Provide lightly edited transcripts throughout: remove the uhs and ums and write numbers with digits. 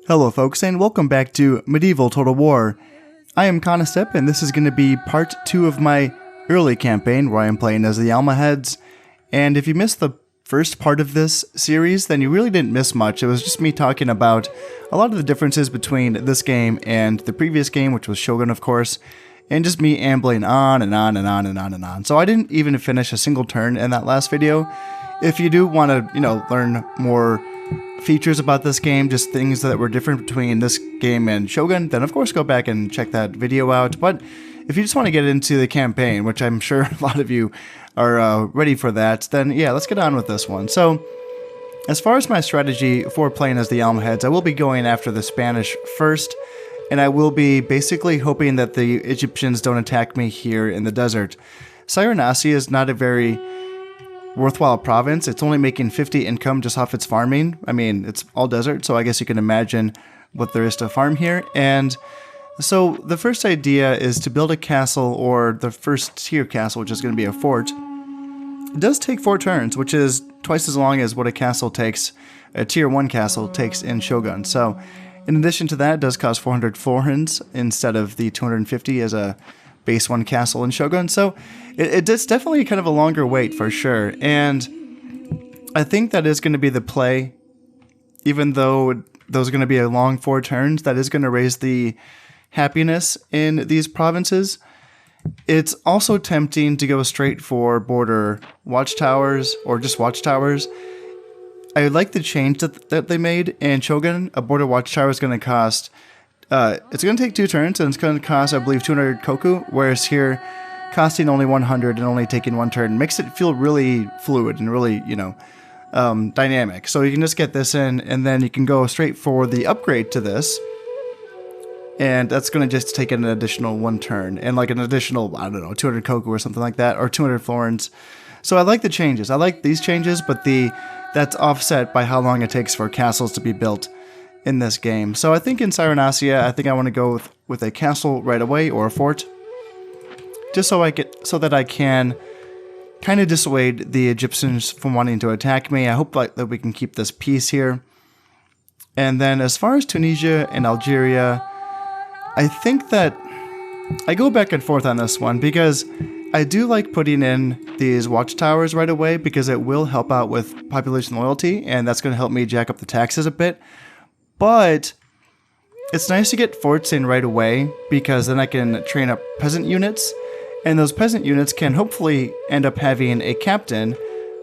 Hello folks, and welcome back to Medieval Total War. I am Conostep, and this is going to be part 2 of my early campaign where I am playing as the Almohads. And if you missed the first part of this series, then you really didn't miss much. It was just me talking about a lot of the differences between this game and the previous game, which was Shogun, of course, and just me ambling on and on and on and on and on. So I didn't even finish a single turn in that last video. If you do want to, learn more features about this game, just things that were different between this game and Shogun, then of course go back and check that video out. But if you just want to get into the campaign, which I'm sure a lot of you are ready for that, then yeah, let's get on with this one. So, as far as my strategy for playing as the Almohads, I will be going after the Spanish first, and I will be basically hoping that the Egyptians don't attack me here in the desert. Cyrenaica is not a very worthwhile province. It's only making 50 income just off its farming. I mean, it's all desert, so I guess you can imagine what there is to farm here. And so the first idea is to build a castle, or the first tier castle, which is going to be a fort. It does take 4 turns, which is twice as long as what a castle takes, a tier 1 castle takes in Shogun. So in addition to that, it does cost 400 florins instead of the 250 as a base 1 castle in Shogun. So it's definitely kind of a longer wait for sure. And I think that is going to be the play. Even though those are going to be a long 4 turns, that is going to raise the happiness in these provinces. It's also tempting to go straight for border watchtowers or just watchtowers. I like the change that they made in Shogun. A border watchtower is going to cost it's going to take 2 turns, and it's going to cost, I believe, 200 koku, whereas here, costing only 100 and only taking 1 turn makes it feel really fluid and really, dynamic. So you can just get this in, and then you can go straight for the upgrade to this, and that's going to just take an additional 1 turn, and like an additional, 200 koku or something like that, or 200 florins. So I like the changes. I like these changes, but that's offset by how long it takes for castles to be built in this game. So I think in Cyrenaica, I think I want to go with a castle right away, or a fort, just so that I can kind of dissuade the Egyptians from wanting to attack me. I hope that we can keep this peace here. And then as far as Tunisia and Algeria, I think that I go back and forth on this one, because I do like putting in these watchtowers right away, because it will help out with population loyalty, and that's going to help me jack up the taxes a bit. But it's nice to get forts in right away, because then I can train up peasant units, and those peasant units can hopefully end up having a captain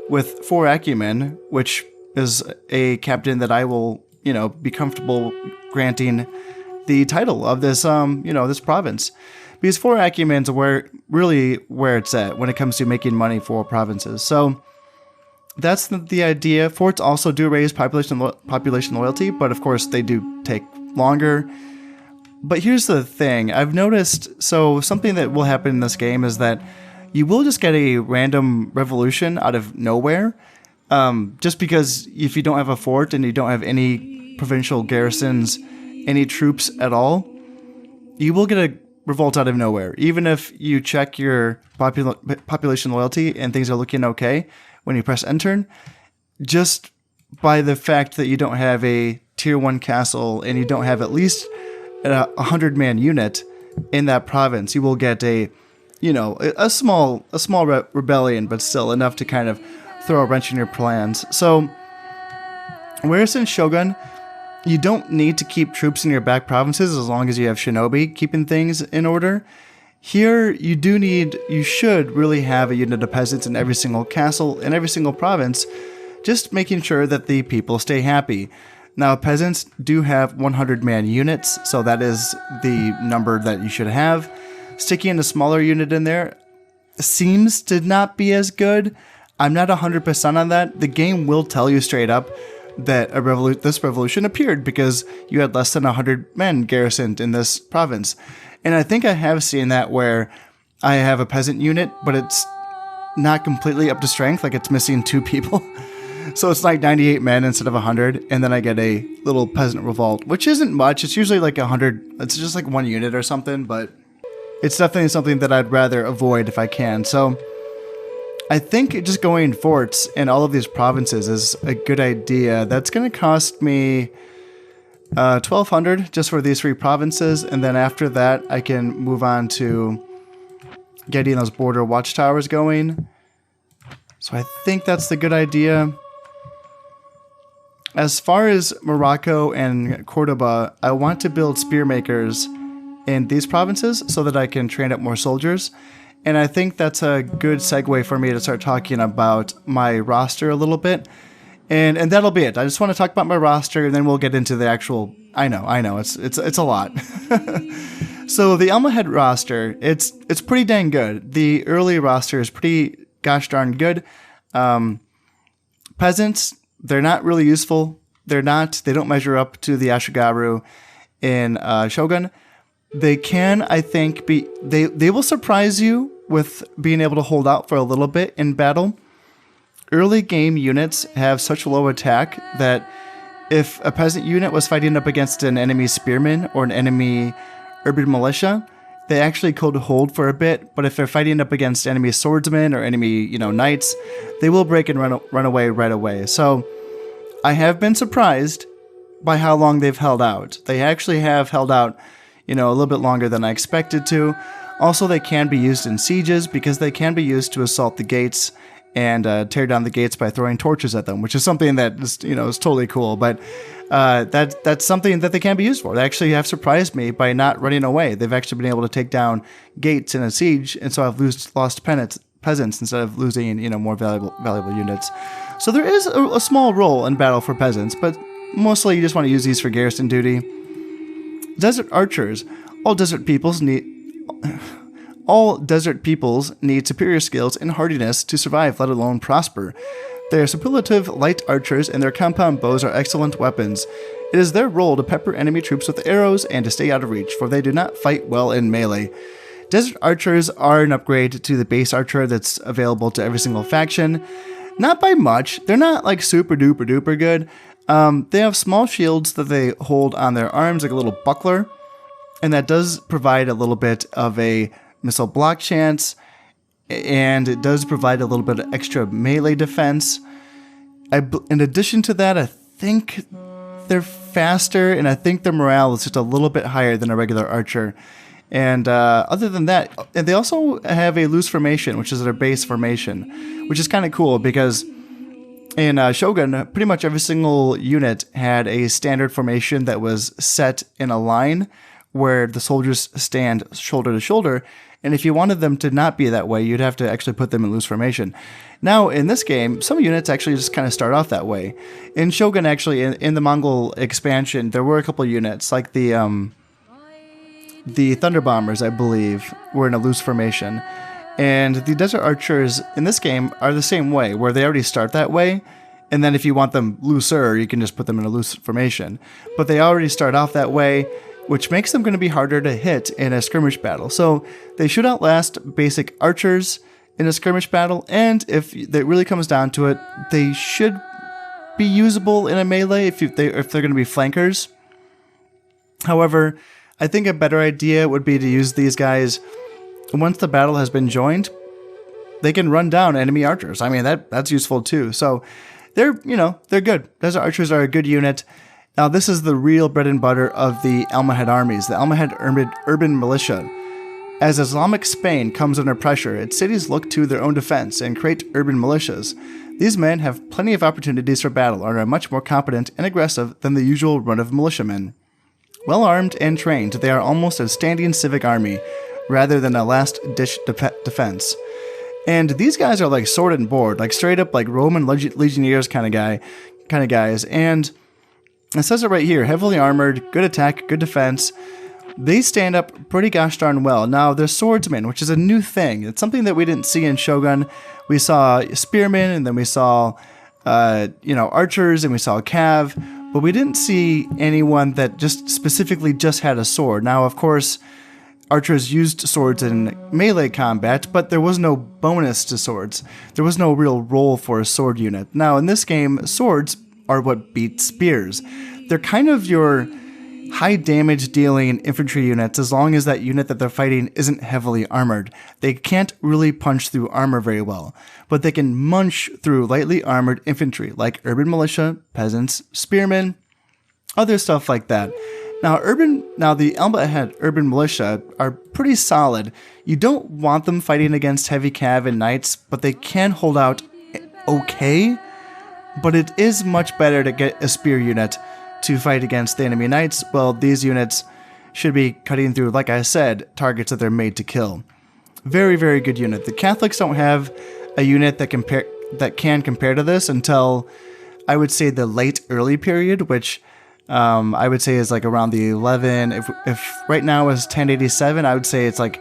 with 4 acumen, which is a captain that I will, be comfortable granting the title of this, this province. Because 4 acumens are where it's at when it comes to making money for provinces. So that's the idea. Forts also do raise population loyalty, but of course they do take longer. But here's the thing. I've noticed, so something that will happen in this game is that you will just get a random revolution out of nowhere. Just because if you don't have a fort and you don't have any provincial garrisons, any troops at all, you will get a revolt out of nowhere. Even if you check your population loyalty and things are looking okay, when you press enter, just by the fact that you don't have a tier 1 castle and you don't have at least a 100-man unit in that province, you will get a small rebellion, but still enough to kind of throw a wrench in your plans. So, whereas in Shogun, you don't need to keep troops in your back provinces as long as you have shinobi keeping things in order. Here, you should really have a unit of peasants in every single castle, in every single province, just making sure that the people stay happy. Now, peasants do have 100-man units, so that is the number that you should have. Sticking a smaller unit in there seems to not be as good. I'm not 100% on that. The game will tell you straight up that this revolution appeared because you had less than 100 men garrisoned in this province. And I think I have seen that where I have a peasant unit, but it's not completely up to strength, like it's missing 2 people. So it's like 98 men instead of 100, and then I get a little peasant revolt, which isn't much. It's usually like 100, it's just like 1 unit or something, but it's definitely something that I'd rather avoid if I can. So I think just going forts in all of these provinces is a good idea. That's going to cost me 1,200 just for these 3 provinces, and then after that I can move on to getting those border watchtowers going. So I think that's the good idea. As far as Morocco and Cordoba, I want to build spearmakers in these provinces so that I can train up more soldiers. And I think that's a good segue for me to start talking about my roster a little bit. And that'll be it. I just want to talk about my roster, and then we'll get into the actual... I know, it's a lot. So the Almohad roster, it's pretty dang good. The early roster is pretty gosh darn good. Peasants, they're not really useful. They don't measure up to the Ashigaru in Shogun. They can, I think, they will surprise you with being able to hold out for a little bit in battle. Early game units have such low attack that if a peasant unit was fighting up against an enemy spearman or an enemy urban militia, they actually could hold for a bit. But if they're fighting up against enemy swordsmen or enemy, knights, they will break and run away right away. So I have been surprised by how long they've held out. They actually have held out, a little bit longer than I expected to. Also, they can be used in sieges because they can be used to assault the gates and tear down the gates by throwing torches at them, which is something that is totally cool. But that's something that they can be used for. They actually have surprised me by not running away. They've actually been able to take down gates in a siege, and so I've lost peasants instead of losing more valuable units. So there is a small role in battle for peasants, but mostly you just want to use these for garrison duty. Desert archers. All desert peoples need superior skills and hardiness to survive, let alone prosper. They are superlative light archers, and their compound bows are excellent weapons. It is their role to pepper enemy troops with arrows and to stay out of reach, for they do not fight well in melee. Desert archers are an upgrade to the base archer that's available to every single faction. Not by much. They're not like super duper duper good. They have small shields that they hold on their arms, like a little buckler, and that does provide a little bit of a missile block chance, and it does provide a little bit of extra melee defense. In addition to that, I think they're faster, and I think their morale is just a little bit higher than a regular archer. And other than that, they also have a loose formation, which is their base formation, which is kind of cool because in Shogun, pretty much every single unit had a standard formation that was set in a line where the soldiers stand shoulder to shoulder. And if you wanted them to not be that way, you'd have to actually put them in loose formation. Now, in this game, some units actually just kind of start off that way. In Shogun, actually, in the Mongol expansion, there were a couple units, like the Thunder Bombers, I believe, were in a loose formation. And the Desert Archers in this game are the same way, where they already start that way. And then if you want them looser, you can just put them in a loose formation. But they already start off that way, which makes them going to be harder to hit in a skirmish battle. So they should outlast basic archers in a skirmish battle, and if it really comes down to it, they should be usable in a melee if they're going to be flankers. However, I think a better idea would be to use these guys once the battle has been joined. They can run down enemy archers. I mean, that's useful too. So they're good. Desert Archers are a good unit. Now, this is the real bread and butter of the Almohad armies, the Almohad urban militia. As Islamic Spain comes under pressure, its cities look to their own defense and create urban militias. These men have plenty of opportunities for battle and are much more competent and aggressive than the usual run of militiamen. Well armed and trained, they are almost a standing civic army, rather than a last-ditch defense. And these guys are like sword and board, like straight up like Roman legionnaires kind of guys. And it says it right here, heavily armored, good attack, good defense. They stand up pretty gosh darn well. Now, they're swordsmen, which is a new thing. It's something that we didn't see in Shogun. We saw spearmen, and then we saw, archers, and we saw cav, but we didn't see anyone that just specifically just had a sword. Now, of course, archers used swords in melee combat, but there was no bonus to swords. There was no real role for a sword unit. Now, in this game, swords are what beat spears. They're kind of your high damage dealing infantry units as long as that unit that they're fighting isn't heavily armored. They can't really punch through armor very well, but they can munch through lightly armored infantry like urban militia, peasants, spearmen, other stuff like that. Now, the Almohad urban militia are pretty solid. You don't want them fighting against heavy cav and knights, but they can hold out okay. But it is much better to get a spear unit to fight against the enemy knights. Well, these units should be cutting through, like I said, targets that they're made to kill. Very, very good unit. The Catholics don't have a unit that can compare to this until, I would say, the late early period, which I would say is like around the 11. If right now is 1087, I would say it's like,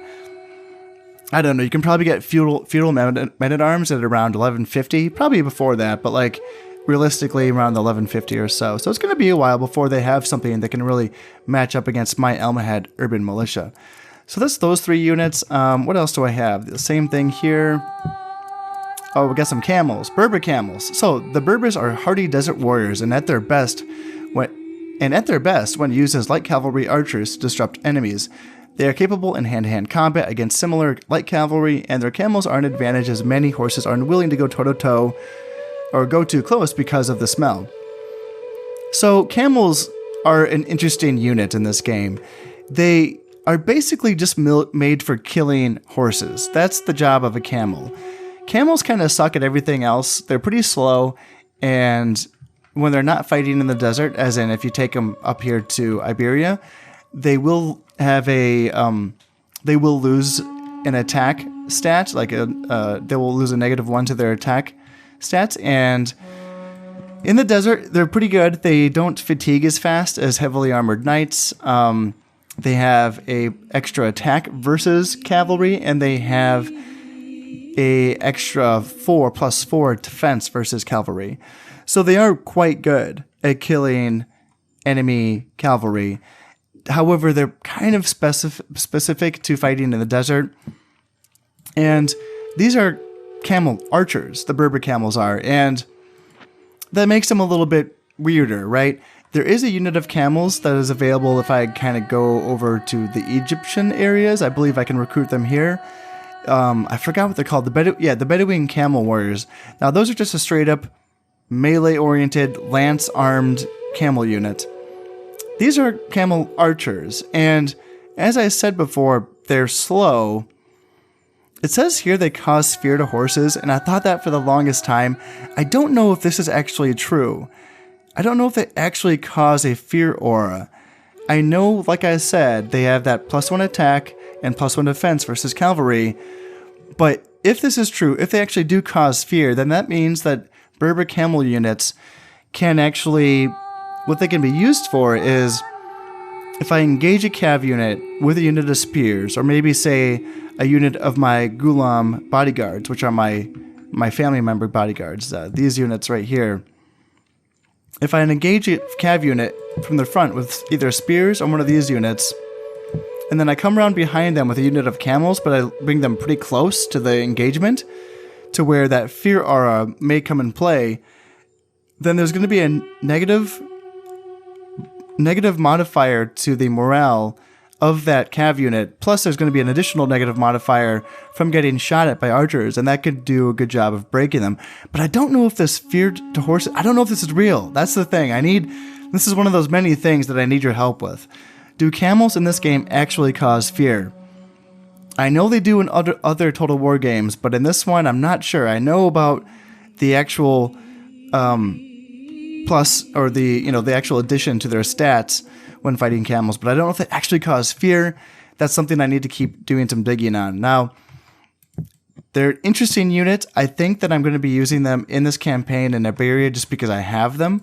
I don't know. You can probably get feudal men-at-arms at around 1150, probably before that, but like realistically around the 1150 or so. So it's going to be a while before they have something that can really match up against my Almohad urban militia. So that's those 3 units. What else do I have? The same thing here. Oh, we got some camels, Berber camels. So the Berbers are hardy desert warriors, and at their best, when used as light cavalry archers to disrupt enemies. They are capable in hand-to-hand combat against similar light cavalry, and their camels are an advantage as many horses are unwilling to go toe-to-toe or go too close because of the smell. So camels are an interesting unit in this game. They are basically just made for killing horses. That's the job of a camel. Camels kind of suck at everything else. They're pretty slow, and when they're not fighting in the desert, as in if you take them up here to Iberia, they will have they will lose an attack stat, like they will lose a -1 to their attack stats, and in the desert, they're pretty good. They don't fatigue as fast as heavily armored knights. They have a extra attack versus cavalry, and they have a extra 4+4 defense versus cavalry. So they are quite good at killing enemy cavalry. However, they're kind of specific to fighting in the desert. And these are camel archers, the Berber camels are, and that makes them a little bit weirder, right? There is a unit of camels that is available if I kind of go over to the Egyptian areas. I believe I can recruit them here. I forgot what they're called. The Bedouin camel warriors. Now, those are just a straight-up melee-oriented, lance-armed camel unit. These are camel archers, and as I said before, they're slow. It says here they cause fear to horses, and I thought that for the longest time. I don't know if this is actually true. I don't know if they actually cause a fear aura. I know, like I said, they have that +1 attack and +1 defense versus cavalry, but if this is true, if they actually do cause fear, then that means that Berber camel units can actually, what they can be used for is, if I engage a cav unit with a unit of spears, or maybe say a unit of my Ghulam bodyguards, which are my family member bodyguards, these units right here. If I engage a cav unit from the front with either spears or one of these units, and then I come around behind them with a unit of camels, but I bring them pretty close to the engagement, to where that fear aura may come in play, then there's going to be a negative modifier to the morale of that cav unit, plus there's going to be an additional negative modifier from getting shot at by archers, and that could do a good job of breaking them. But I don't know if this fear to horses, I don't know if this is real. That's the thing. This is one of those many things that I need your help with. Do camels in this game actually cause fear? I know they do in other Total War games, but in this one, I'm not sure. I know about the actual plus, or the actual addition to their stats when fighting camels, but I don't know if they actually cause fear. That's something I need to keep doing some digging on. Now, they're interesting units. I think that I'm going to be using them in this campaign in Iberia just because I have them,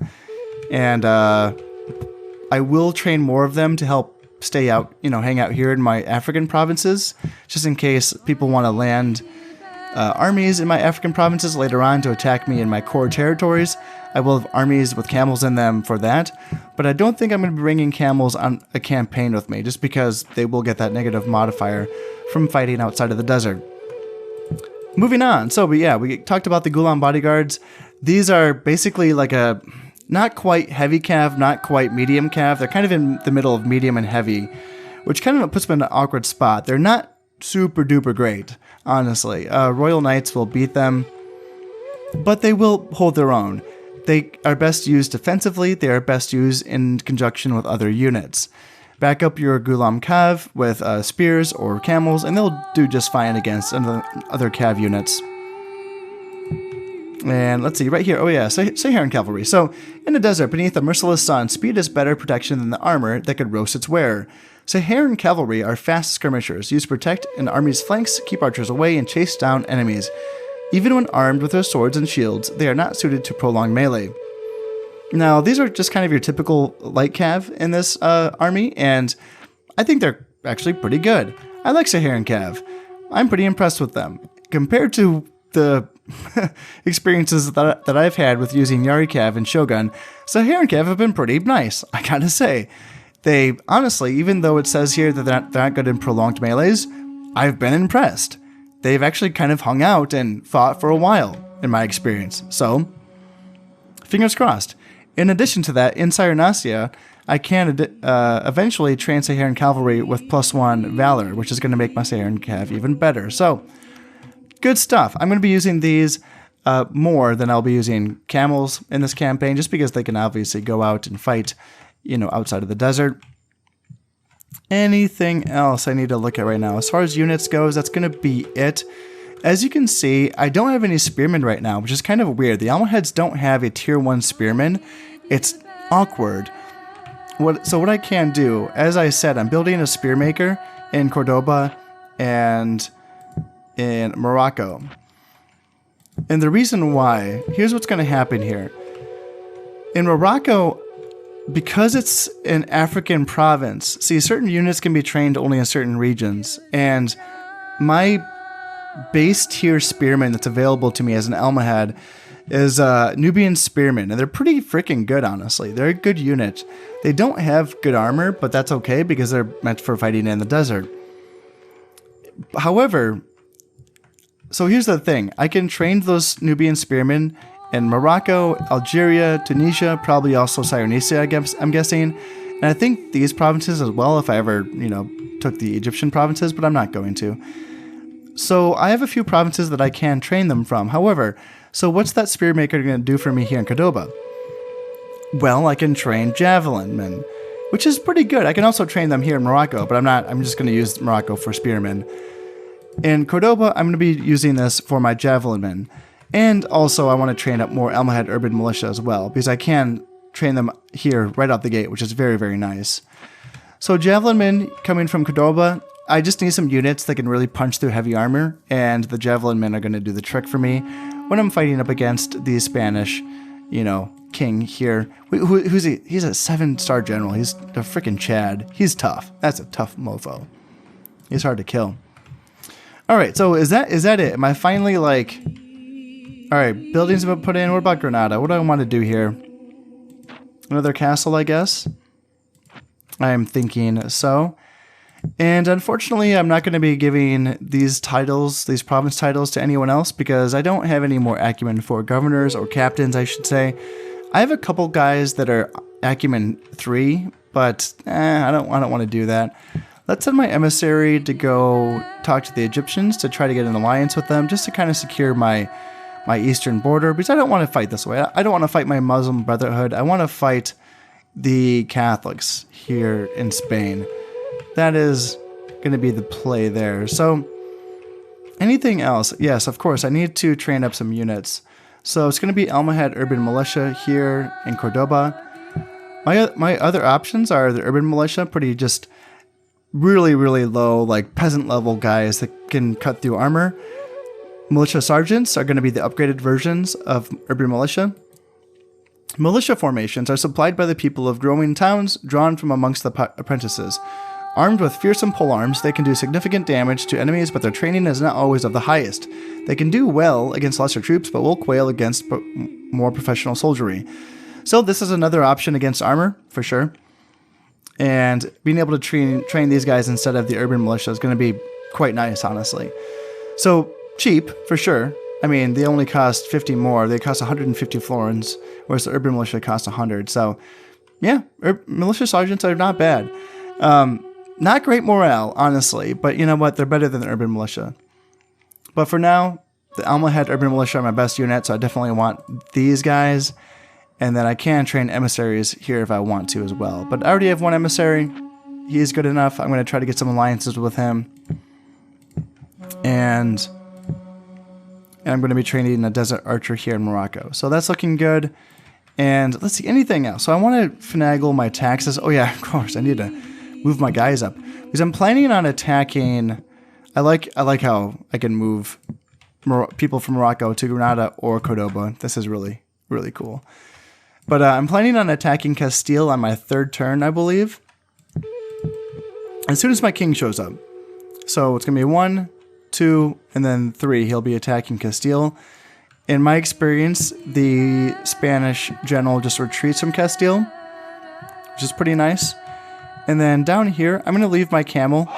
and I will train more of them to help stay out, hang out here in my African provinces, just in case people want to land armies in my African provinces later on to attack me in my core territories. I will have armies with camels in them for that, but I don't think I'm going to be bringing camels on a campaign with me, just because they will get that negative modifier from fighting outside of the desert. Moving on, we talked about the Ghulam bodyguards. These are basically like a not quite heavy cav, not quite medium cav. They're kind of in the middle of medium and heavy, which kind of puts them in an awkward spot. They're not super duper great, honestly. Royal Knights will beat them, but they will hold their own. They are best used defensively. They are best used in conjunction with other units. Back up your Ghulam Cav with spears or camels, and they'll do just fine against other Cav units. And let's see, right here. Oh yeah, Saharan Cavalry. So, in the desert, beneath a merciless sun, speed is better protection than the armor that could roast its wearer. Saharan Cavalry are fast skirmishers, used to protect an army's flanks, keep archers away, and chase down enemies. Even when armed with their swords and shields, they are not suited to prolonged melee. Now, these are just kind of your typical light cav in this army, and I think they're actually pretty good. I like Saharan Cav. I'm pretty impressed with them. Compared to the experiences that I've had with using Yari Cav and Shogun, Saharan Cav have been pretty nice, I gotta say. They, honestly, even though it says here that they're not good in prolonged melees, I've been impressed. They've actually kind of hung out and fought for a while, in my experience. So, fingers crossed. In addition to that, in Cyrenacia, I can eventually train Saharan Cavalry with +1 Valor, which is going to make my Saharan Cav even better. So, good stuff. I'm going to be using these more than I'll be using camels in this campaign, just because they can obviously go out and fight, outside of the desert. Anything else I need to look at right now? As far as units goes, that's going to be it. As you can see, I don't have any spearmen right now, which is kind of weird. The Almohads don't have a tier 1 spearman. It's awkward. So what I can do, as I said, I'm building a spear maker in Cordoba and in Morocco. And the reason why, here's what's going to happen here. In Morocco, because it's an African province, see, certain units can be trained only in certain regions, and my base tier spearman that's available to me as an Almohad is Nubian spearmen, and they're pretty freaking good, honestly. They're a good unit. They don't have good armor, but that's okay because they're meant for fighting in the desert. However, so here's the thing. I can train those Nubian spearmen in Morocco, Algeria, Tunisia, probably also Cyrenaica, I'm guessing. And I think these provinces as well, if I ever, took the Egyptian provinces, but I'm not going to. So I have a few provinces that I can train them from. However, so what's that spear maker going to do for me here in Cordoba? Well, I can train javelin men, which is pretty good. I can also train them here in Morocco, but I'm just going to use Morocco for spearmen. In Cordoba, I'm going to be using this for my javelin men. And also I want to train up more Almohad urban militia as well, because I can train them here right out the gate, which is very, very nice. So javelin men coming from Cordoba, I just need some units that can really punch through heavy armor, and the javelin men are going to do the trick for me when I'm fighting up against the Spanish, king here. Who's he? He's a 7-star general. He's a freaking Chad. He's tough. That's a tough mofo. He's hard to kill. All right, so is that it? Am I finally like... All right, buildings have been put in. What about Granada? What do I want to do here? Another castle, I guess? I am thinking so. And unfortunately, I'm not going to be giving these titles, these province titles, to anyone else because I don't have any more acumen for governors or captains, I should say. I have a couple guys that are acumen 3, but I don't want to do that. Let's send my emissary to go talk to the Egyptians to try to get an alliance with them, just to kind of secure my eastern border, because I don't want to fight this way. I don't want to fight my Muslim Brotherhood. I want to fight the Catholics here in Spain. That is going to be the play there. So, anything else? Yes, of course, I need to train up some units. So, it's going to be Almohad Urban Militia here in Cordoba. My other options are the Urban Militia, pretty just really, really low, like peasant level guys that can cut through armor. Militia sergeants are going to be the upgraded versions of urban militia. Militia formations are supplied by the people of growing towns drawn from amongst the apprentices. Armed with fearsome polearms, they can do significant damage to enemies, but their training is not always of the highest. They can do well against lesser troops, but will quail against more professional soldiery. So this is another option against armor, for sure. And being able to train these guys instead of the urban militia is going to be quite nice, honestly. So... cheap, for sure. I mean, they only cost 50 more. They cost 150 florins, whereas the urban militia cost 100. So, yeah, militia sergeants are not bad. Not great morale, honestly, but you know what? They're better than the urban militia. But for now, the Almohad urban militia are my best unit, so I definitely want these guys. And then I can train emissaries here if I want to as well. But I already have one emissary. He's good enough. I'm going to try to get some alliances with him. And I'm going to be training a desert archer here in Morocco. So that's looking good. And let's see, anything else? So I want to finagle my taxes. Oh yeah, of course, I need to move my guys up. Because I'm planning on attacking... I like how I can move people from Morocco to Granada or Cordoba. This is really, really cool. But I'm planning on attacking Castile on my 3rd turn, I believe. As soon as my king shows up. So it's going to be 1, 2, and then 3. He'll be attacking Castile. In my experience, the Spanish general just retreats from Castile, which is pretty nice. And then down here, I'm going to leave my camel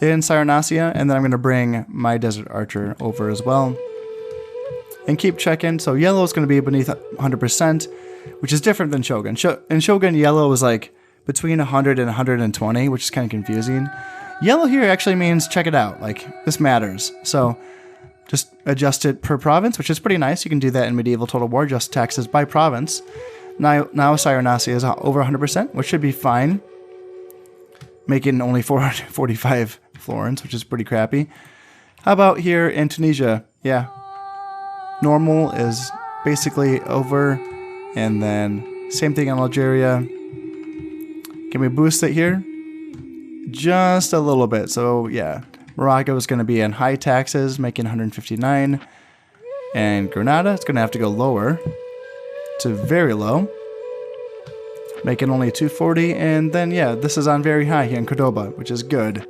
in Cyrenacia, and then I'm going to bring my desert archer over as well. And keep checking. So yellow is going to be beneath 100%, which is different than Shogun. In Shogun, yellow was like between 100 and 120, which is kind of confusing. Yellow here actually means check it out. Like, this matters. So just adjust it per province, which is pretty nice. You can do that in Medieval Total War, adjust taxes by province. Now Cyrenacia is over 100%, which should be fine. Making only 445 florins, which is pretty crappy. How about here in Tunisia? Yeah. Normal is basically over. And then same thing in Algeria. Can we boost it here? Just a little bit. So yeah, Morocco is going to be in high taxes, making 159. And Granada, it's going to have to go lower to very low, making only 240. And then yeah, this is on very high here in Cordoba, which is good.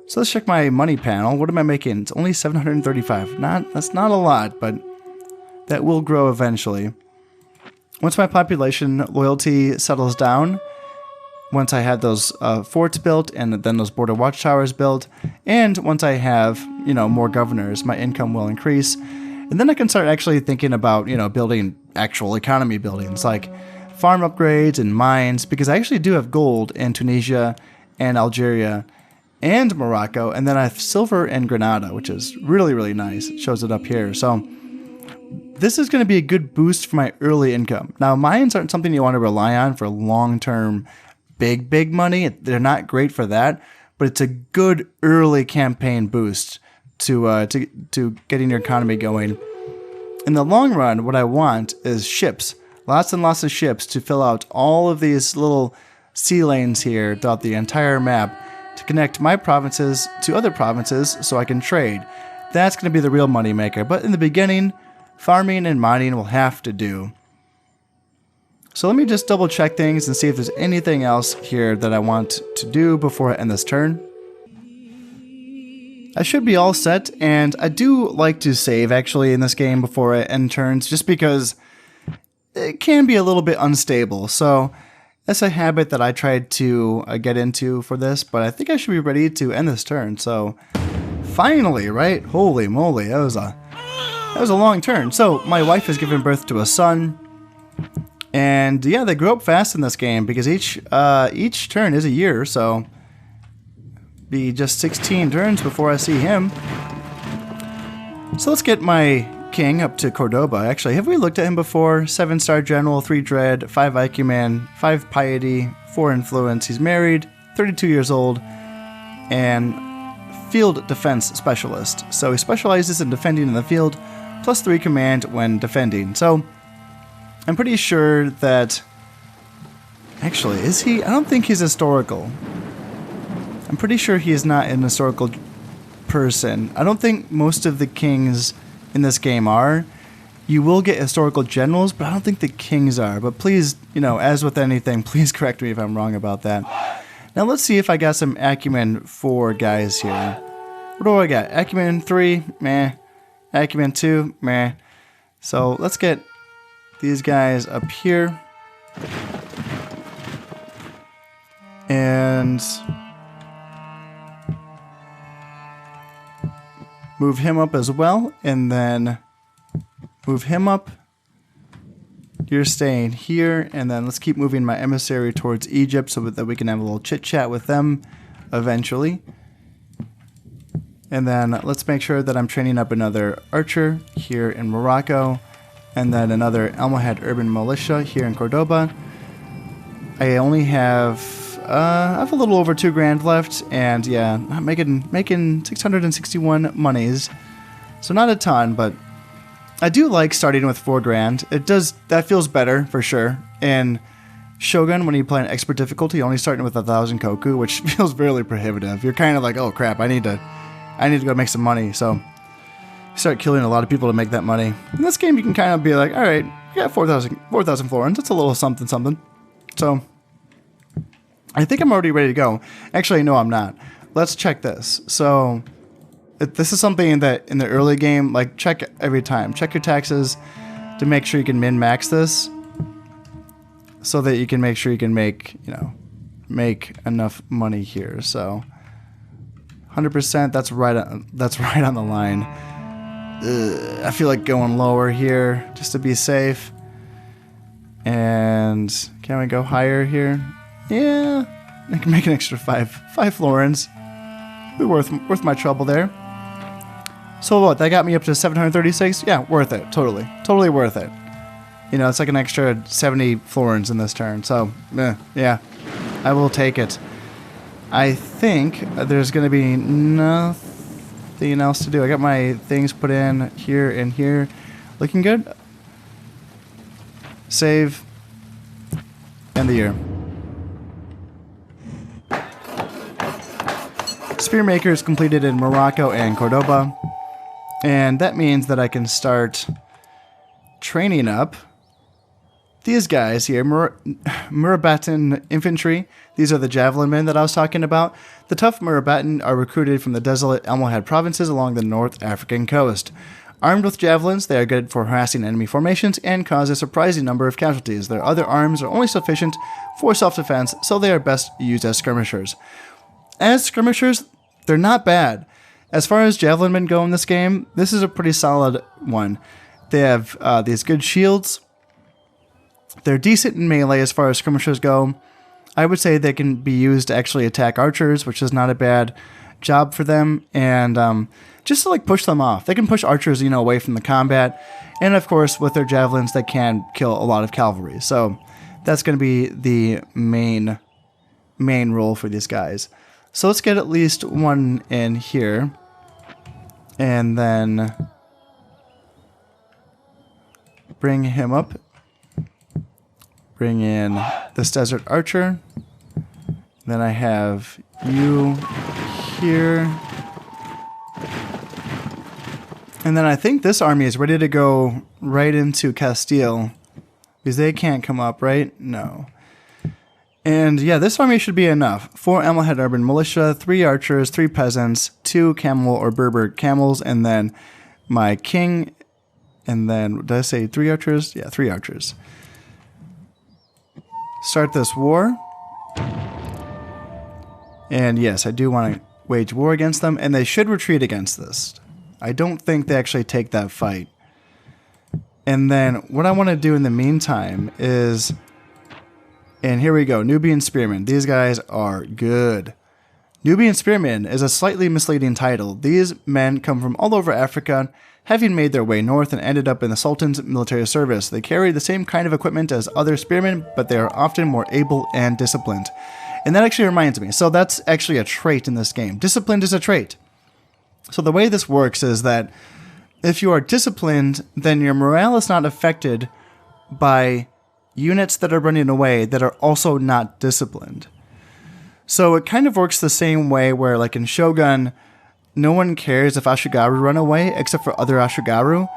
So let's check my money panel. What am I making? It's only 735. That's not a lot, but that will grow eventually. Once my population loyalty settles down, once I have those forts built and then those border watchtowers built, and once I have, more governors, my income will increase. And then I can start actually thinking about, building actual economy buildings like farm upgrades and mines, because I actually do have gold in Tunisia and Algeria and Morocco, and then I have silver in Granada, which is really, really nice. It shows it up here. So this is going to be a good boost for my early income. Now, mines aren't something you want to rely on for long-term big money. They're not great for that, but it's a good early campaign boost to getting your economy going. In the long run, what I want is ships. Lots and lots of ships to fill out all of these little sea lanes here throughout the entire map to connect my provinces to other provinces so I can trade. That's going to be the real money maker. But in the beginning, farming and mining will have to do. So let me just double check things and see if there's anything else here that I want to do before I end this turn. I should be all set, and I do like to save actually in this game before I end turns, just because it can be a little bit unstable. So that's a habit that I tried to get into for this, but I think I should be ready to end this turn. So finally, right? Holy moly, that was a long turn. So my wife has given birth to a son, and yeah, they grow up fast in this game because each turn is a year. So be just 16 turns before I see him. So let's get my king up to Cordoba. Actually, have we looked at him before? 7-star general, 3 dread, 5 acumen, 5 piety, 4 influence. He's married, 32 years old, and field defense specialist. So he specializes in defending in the field, plus 3 command when defending. So I'm pretty sure that... Actually, is he? I don't think he's historical. I'm pretty sure he is not an historical person. I don't think most of the kings in this game are. You will get historical generals, but I don't think the kings are. But please, as with anything, please correct me if I'm wrong about that. Now let's see if I got some acumen 4 guys here. What do I got? Acumen 3, meh. Acumen 2, meh. So let's get these guys up here. And move him up as well, and then move him up. You're staying here, and then let's keep moving my emissary towards Egypt so that we can have a little chit-chat with them eventually. And then let's make sure that I'm training up another archer here in Morocco. and then another Almohad urban militia here in Cordoba. I only have I have a little over 2 grand left, and yeah, I'm making 661 monies, so not a ton, but I do like starting with 4 grand. That feels better for sure. And Shogun, when you play an expert difficulty, you're only starting with 1,000 koku, which feels really prohibitive. You're kind of like, oh crap, I need to go make some money. So you start killing a lot of people to make that money. In this game, you can kind of be like, all right, you got 4,000 florins. That's a little something something. So I think I'm already ready to go. Actually, no, I'm not. Let's check this. So this is something that in the early game, like, check every time. Check your taxes to make sure you can min-max this, so that you can make sure you can make enough money here. So 100%, that's right on the line. I feel like going lower here just to be safe. And can we go higher here? Yeah, I can make an extra 5 florins. Be worth my trouble there. So what? That got me up to 736. Yeah, worth it. Totally worth it. You know, it's like an extra 70 florins in this turn. So, yeah, I will take it. I think there's going to be nothing else to do. I got my things put in here and here. Looking good. Save. End the year. Spearmaker is completed in Morocco and Cordoba. And that means that I can start training up these guys here, Murabatan infantry. These are the javelin men that I was talking about. The tough Murabatan are recruited from the desolate Almohad provinces along the North African coast. Armed with javelins, they are good for harassing enemy formations and cause a surprising number of casualties. Their other arms are only sufficient for self-defense, so they are best used as skirmishers. As skirmishers, they're not bad. As far as javelin men go in this game, this is a pretty solid one. They have these good shields. They're decent in melee as far as skirmishers go. I would say they can be used to actually attack archers, which is not a bad job for them. And just to like push them off. They can push archers, away from the combat. And of course, with their javelins, they can kill a lot of cavalry. So that's going to be the main role for these guys. So let's get at least one in here. And then bring him up. Bring in this desert archer. Then I have you here. And then I think this army is ready to go right into Castile. Because they can't come up, right? No. And yeah, this army should be enough. 4 Almohad urban militia, 3 archers, 3 peasants, 2 camel or Berber camels, and then my king. And then, did I say 3 archers? Yeah, 3 archers. Start this war. And yes, I do want to wage war against them, and they should retreat against this. I don't think they actually take that fight. And then what I want to do in the meantime is, and here we go, Nubian Spearmen. These guys are good. Nubian Spearmen is a slightly misleading title. These men come from all over Africa, having made their way north and ended up in the Sultan's military service. They carry the same kind of equipment as other spearmen, but they are often more able and disciplined. And that actually reminds me, so that's actually a trait in this game. Disciplined is a trait. So the way this works is that if you are disciplined, then your morale is not affected by units that are running away that are also not disciplined. So it kind of works the same way where, like in Shogun, no one cares if Ashigaru run away except for other Ashigaru.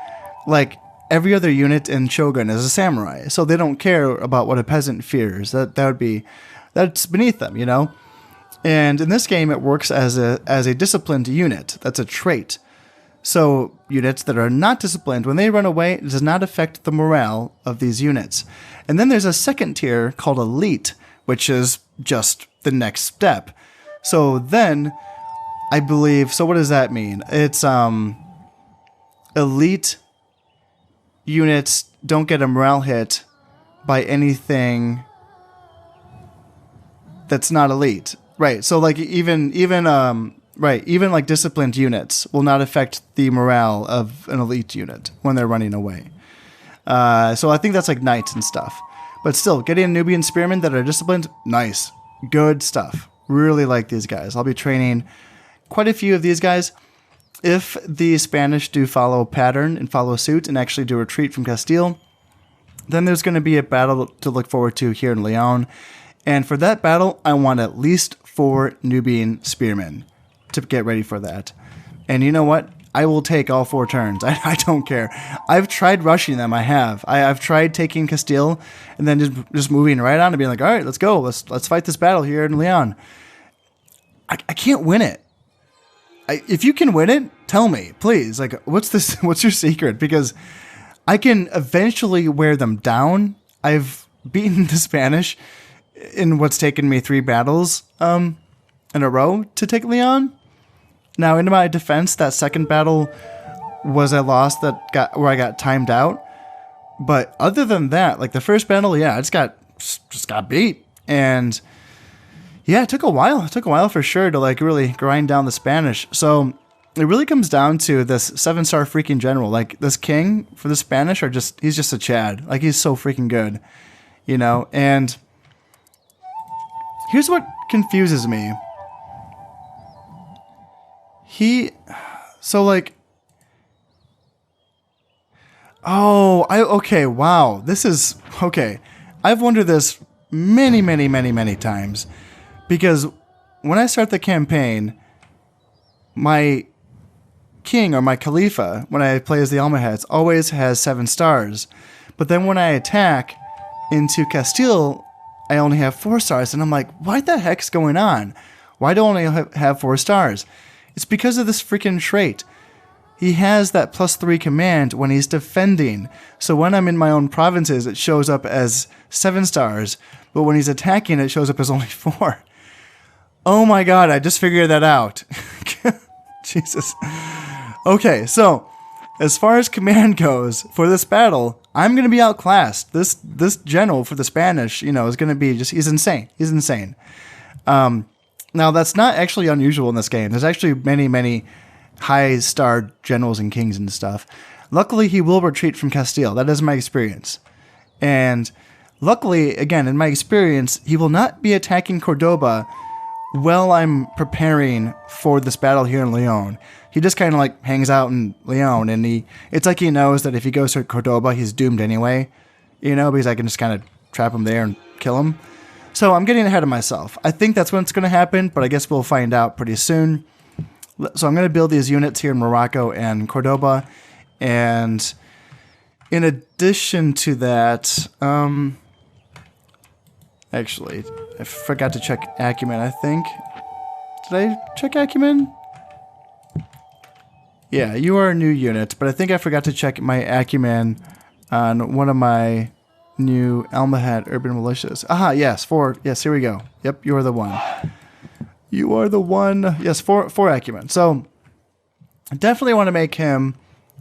Like, every other unit in Shogun is a samurai, so they don't care about what a peasant fears. That's beneath them, And in this game, it works as a disciplined unit. That's a trait. So units that are not disciplined, when they run away, it does not affect the morale of these units. And then there's a second tier called elite, which is just the next step. So then, I believe, so what does that mean? It's elite units don't get a morale hit by anything that's not elite. Right, so like even like disciplined units will not affect the morale of an elite unit when they're running away. So I think that's like knights and stuff. But still, getting a Nubian spearmen that are disciplined, nice. Good stuff. Really like these guys. I'll be training quite a few of these guys. If the Spanish do follow pattern and follow suit and actually do retreat from Castile, then there's going to be a battle to look forward to here in Leon. And for that battle, I want at least 4 Nubian spearmen to get ready for that. And you know what? I will take all 4 turns. I don't care. I've tried rushing them. I have. I've tried taking Castile and then just moving right on and being like, all right, let's go. Let's fight this battle here in Leon. I can't win it. If you can win it, tell me, please. Like, what's your secret? Because I can eventually wear them down. I've beaten the Spanish in what's taken me 3 battles in a row to take Leon. Now, in my defense, that second battle was a loss where I got timed out. But other than that, like the first battle, yeah, I just got beat. And yeah, it took a while. It took a while for sure to like really grind down the Spanish. So it really comes down to this 7-star freaking general. Like this king for the Spanish he's just a Chad. Like he's so freaking good, you know? And here's what confuses me. Okay, wow. This is, okay. I've wondered this many times. Because when I start the campaign, my king or my Khalifa, when I play as the Almohads, always has 7 stars. But then when I attack into Castile, I only have 4 stars. And I'm like, what the heck's going on? Why do I only have 4 stars? It's because of this freaking trait. He has that +3 command when he's defending. So when I'm in my own provinces, it shows up as 7 stars. But when he's attacking, it shows up as only 4. Oh my god, I just figured that out. Jesus. Okay, so as far as command goes for this battle, I'm going to be outclassed. This general for the Spanish, you know, is going to be he's insane. He's insane. Now, that's not actually unusual in this game. There's actually many high-star generals and kings and stuff. Luckily, he will retreat from Castile. That is my experience. And luckily, again, in my experience, he will not be attacking Cordoba while I'm preparing for this battle here in Leon. He just kind of like hangs out in Leon, and it's like he knows that if he goes to Cordoba, he's doomed anyway, you know, because I can just kind of trap him there and kill him. So I'm getting ahead of myself. I think that's what's going to happen, but I guess we'll find out pretty soon. So I'm going to build these units here in Morocco and Cordoba, and in addition to that, actually, I forgot to check acumen, I think. Did I check acumen? Yeah, you are a new unit, but I think I forgot to check my acumen on one of my new Almohad urban militias. Aha, yes, 4. Yes, here we go. Yep, you are the one. You are the one. Yes, 4 acumen. So, I definitely want to make him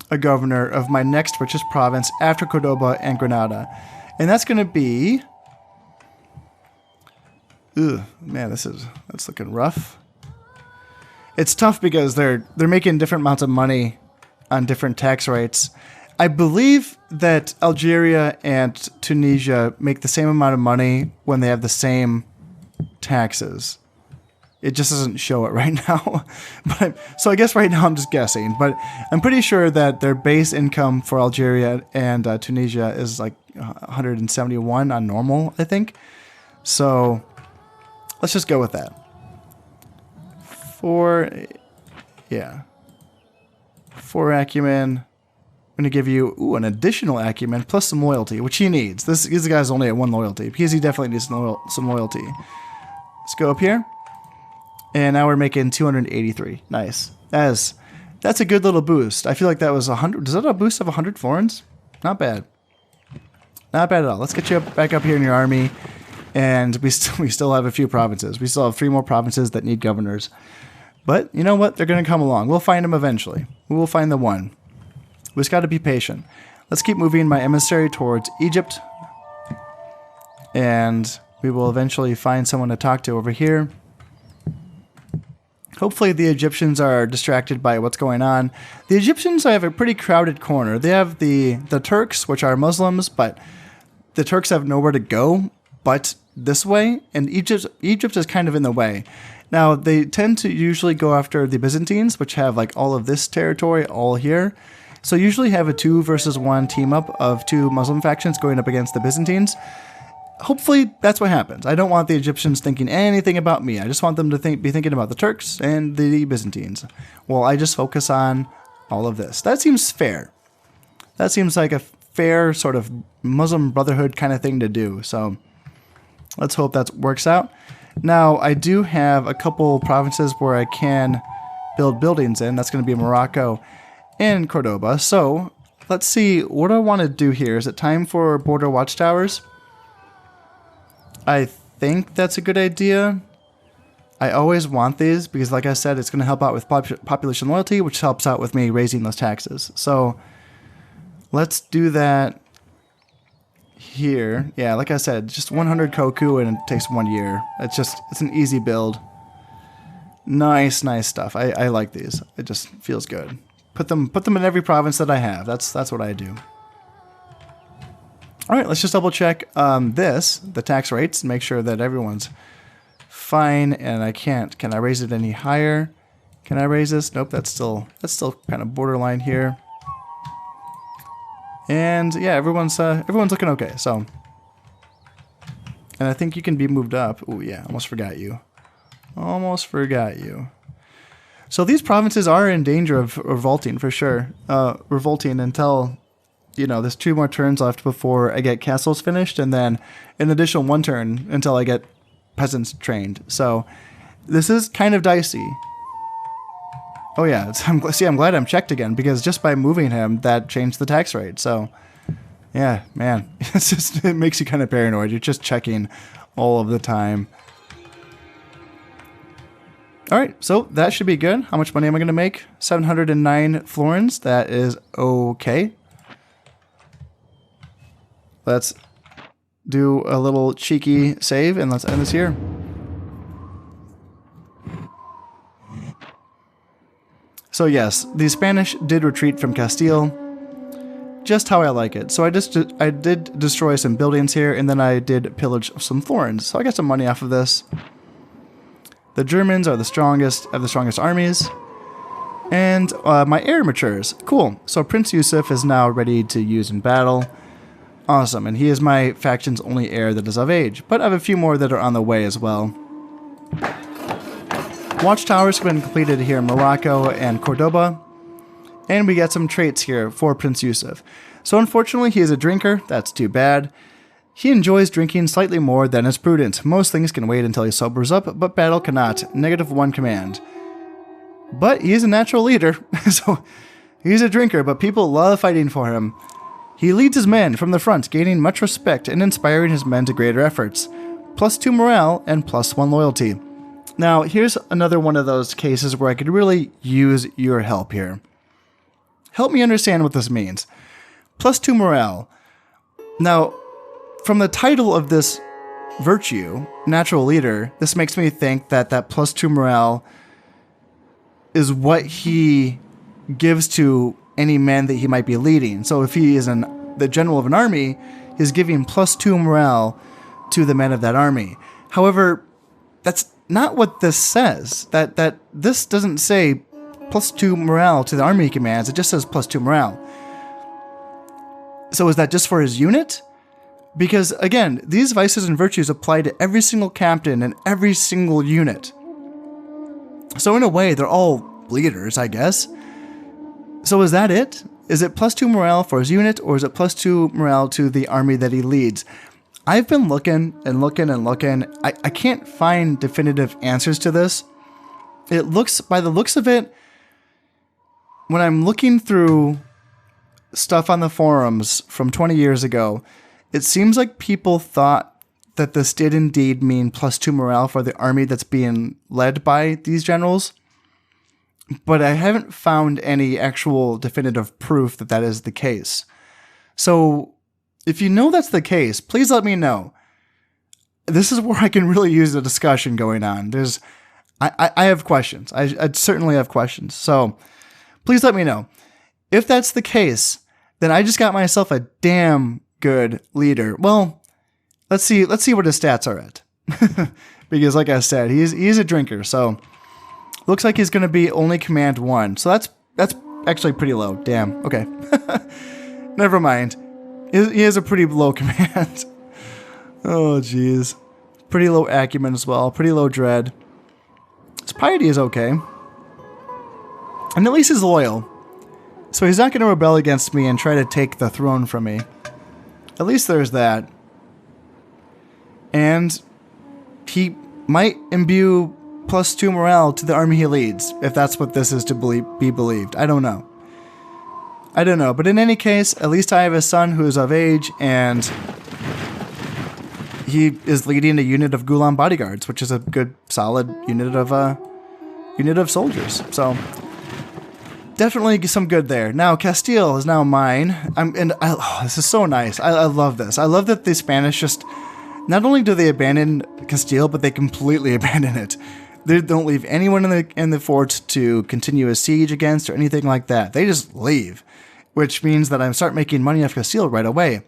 a governor of my next richest province after Cordoba and Granada. And that's going to be... Ugh, man, that's looking rough. It's tough because they're making different amounts of money on different tax rates. I believe that Algeria and Tunisia make the same amount of money when they have the same taxes. It just doesn't show it right now. So I guess right now I'm just guessing. But I'm pretty sure that their base income for Algeria and Tunisia is like 171 on normal, I think. So let's just go with that. 4 acumen. I'm going to give you an additional acumen plus some loyalty, which he needs. This guy's only at 1 loyalty because he definitely needs some loyalty. Let's go up here. And now we're making 283. Nice. That's a good little boost. I feel like that was 100. Is that a boost of 100 florins? Not bad. Not bad at all. Let's get you back up here in your army. And we still have a few provinces. We still have 3 more provinces that need governors. But you know what? They're going to come along. We'll find them eventually. We will find the one. We just got to be patient. Let's keep moving my emissary towards Egypt. And we will eventually find someone to talk to over here. Hopefully the Egyptians are distracted by what's going on. The Egyptians have a pretty crowded corner. They have the Turks, which are Muslims, but the Turks have nowhere to go but this way, and Egypt is kind of in the way. Now, they tend to usually go after the Byzantines, which have like all of this territory all here. So usually have a 2 versus 1 team up of 2 Muslim factions going up against the Byzantines. Hopefully that's what happens. I don't want the Egyptians thinking anything about me. I just want them to be thinking about the Turks and the Byzantines. Well, I just focus on all of this. That seems fair. That seems like a fair sort of Muslim Brotherhood kind of thing to do. So let's hope that works out. Now, I do have a couple provinces where I can build buildings in. That's going to be Morocco and Cordoba. So let's see what I want to do here. Is it time for border watchtowers? I think that's a good idea. I always want these because, like I said, it's going to help out with population loyalty, which helps out with me raising those taxes. So let's do that here. Yeah, like I said, just 100 koku and it takes 1 year. It's an easy build. Nice stuff. I like these. It just feels good. Put them in every province that I have. That's what I do. All right, let's just double check the tax rates, and make sure that everyone's fine. And I can't. Can I raise it any higher? Can I raise this? Nope, that's still kind of borderline here. And yeah, everyone's looking okay. So, and I think you can be moved up. Oh yeah, almost forgot you. So these provinces are in danger of revolting for sure. Revolting until, there's 2 more turns left before I get castles finished, and then an additional 1 turn until I get peasants trained. So this is kind of dicey. Oh yeah, I'm glad I'm checked again, because just by moving him, that changed the tax rate. So yeah, man, it makes you kind of paranoid. You're just checking all of the time. All right, so that should be good. How much money am I going to make? 709 florins. That is okay. Let's do a little cheeky save, and let's end this here. So yes, the Spanish did retreat from Castile, just how I like it. So I did destroy some buildings here, and then I did pillage some florins. So I got some money off of this. The Germans are the strongest of the strongest armies, and my heir matures. Cool. So Prince Yusuf is now ready to use in battle. Awesome, and he is my faction's only heir that is of age, but I have a few more that are on the way as well. Watchtowers have been completed here in Morocco and Cordoba, and we get some traits here for Prince Yusuf. So unfortunately, he is a drinker. That's too bad. He enjoys drinking slightly more than is prudent. Most things can wait until he sobers up, but battle cannot. -1 command. But he is a natural leader, so he's a drinker, but people love fighting for him. He leads his men from the front, gaining much respect and inspiring his men to greater efforts. +2 morale and +1 loyalty. Now, here's another one of those cases where I could really use your help here. Help me understand what this means. +2 morale. Now, from the title of this virtue, natural leader, this makes me think that +2 morale is what he gives to any men that he might be leading. So if he is the general of an army, he's giving +2 morale to the men of that army. However, that's not what this says. That this doesn't say +2 morale to the army he commands. It just says +2 morale. So is that just for his unit? Because again, these vices and virtues apply to every single captain and every single unit. So in a way, they're all leaders, I guess. So is that it? Is it +2 morale for his unit, or is it +2 morale to the army that he leads? I've been looking and looking and looking. I can't find definitive answers to this. It looks, by the looks of it, when I'm looking through stuff on the forums from 20 years ago, it seems like people thought that this did indeed mean +2 morale for the army that's being led by these generals. But I haven't found any actual definitive proof that that is the case. So if you know that's the case, please let me know. This is where I can really use the discussion going on. I have questions. I certainly have questions. So please let me know. If that's the case, then I just got myself a damn good leader. Well, let's see what his stats are at. Because like I said, he's a drinker, so looks like he's going to be only command 1. So that's actually pretty low. Damn. Okay. Never mind. He has a pretty low command. Oh, jeez. Pretty low acumen as well. Pretty low dread. His piety is okay. And at least he's loyal. So he's not going to rebel against me and try to take the throne from me. At least there's that. And he might imbue +2 morale to the army he leads, if that's what this is to be believed. I don't know. But in any case, at least I have a son who is of age, and he is leading a unit of Gulam bodyguards, which is a good, solid unit of soldiers. So definitely some good there. Now Castile is now mine. This is so nice. I love this. I love that the Spanish just not only do they abandon Castile, but they completely abandon it. They don't leave anyone in the fort to continue a siege against or anything like that. They just leave, which means that I start making money off Castile right away,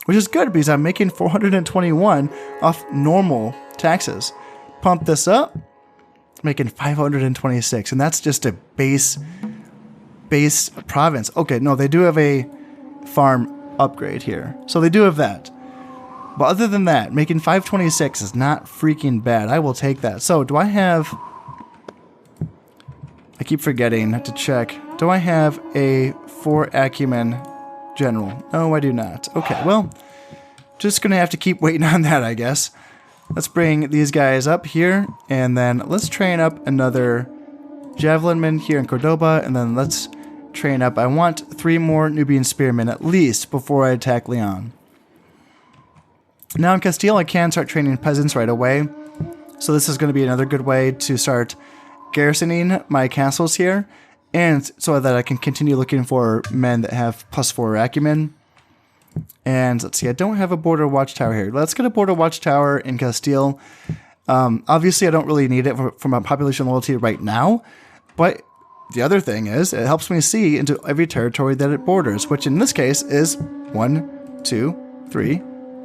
which is good because I'm making 421 off normal taxes. Pump this up, making 526, and that's just a base province. Okay, no, they do have a farm upgrade here, so they do have that. But other than that, making 526 is not freaking bad. I will take that. So, do I have... I keep forgetting to check. Do I have a 4 acumen general? No, I do not. Okay, well, just going to have to keep waiting on that, I guess. Let's bring these guys up here, and then let's train up another javelinman here in Cordoba, and then let's train up... I want 3 more Nubian spearmen at least before I attack Leon. Now in Castile, I can start training peasants right away. So this is going to be another good way to start garrisoning my castles here. And so that I can continue looking for men that have +4 acumen. And let's see, I don't have a border watchtower here. Let's get a border watchtower in Castile. Obviously, I don't really need it for my population loyalty right now. But the other thing is, it helps me see into every territory that it borders, which in this case is 1, 2, 3,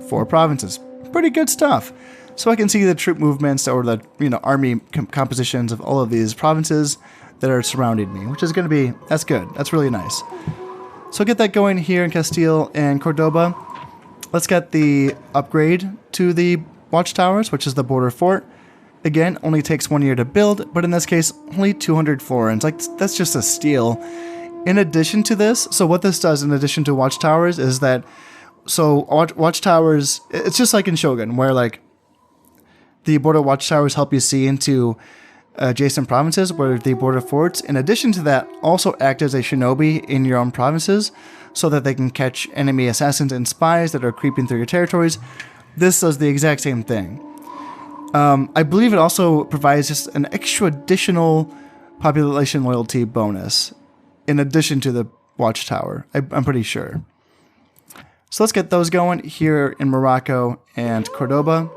4 provinces. Pretty good stuff. So I can see the troop movements or the army compositions of all of these provinces that are surrounding me, which is going to be, that's good. That's really nice. So get that going here in Castile and Cordoba. Let's get the upgrade to the watchtowers, which is the border fort. Again, only takes 1 year to build, but in this case, only 200 florins. Like, that's just a steal. In addition to this, so what this does in addition to watchtowers is that watchtowers, it's just like in Shogun, where like the border watchtowers help you see into adjacent provinces where the border forts. In addition to that, also act as a shinobi in your own provinces so that they can catch enemy assassins and spies that are creeping through your territories. This does the exact same thing. I believe it also provides just an extra additional population loyalty bonus in addition to the watchtower. I'm pretty sure. So let's get those going here in Morocco and Cordoba.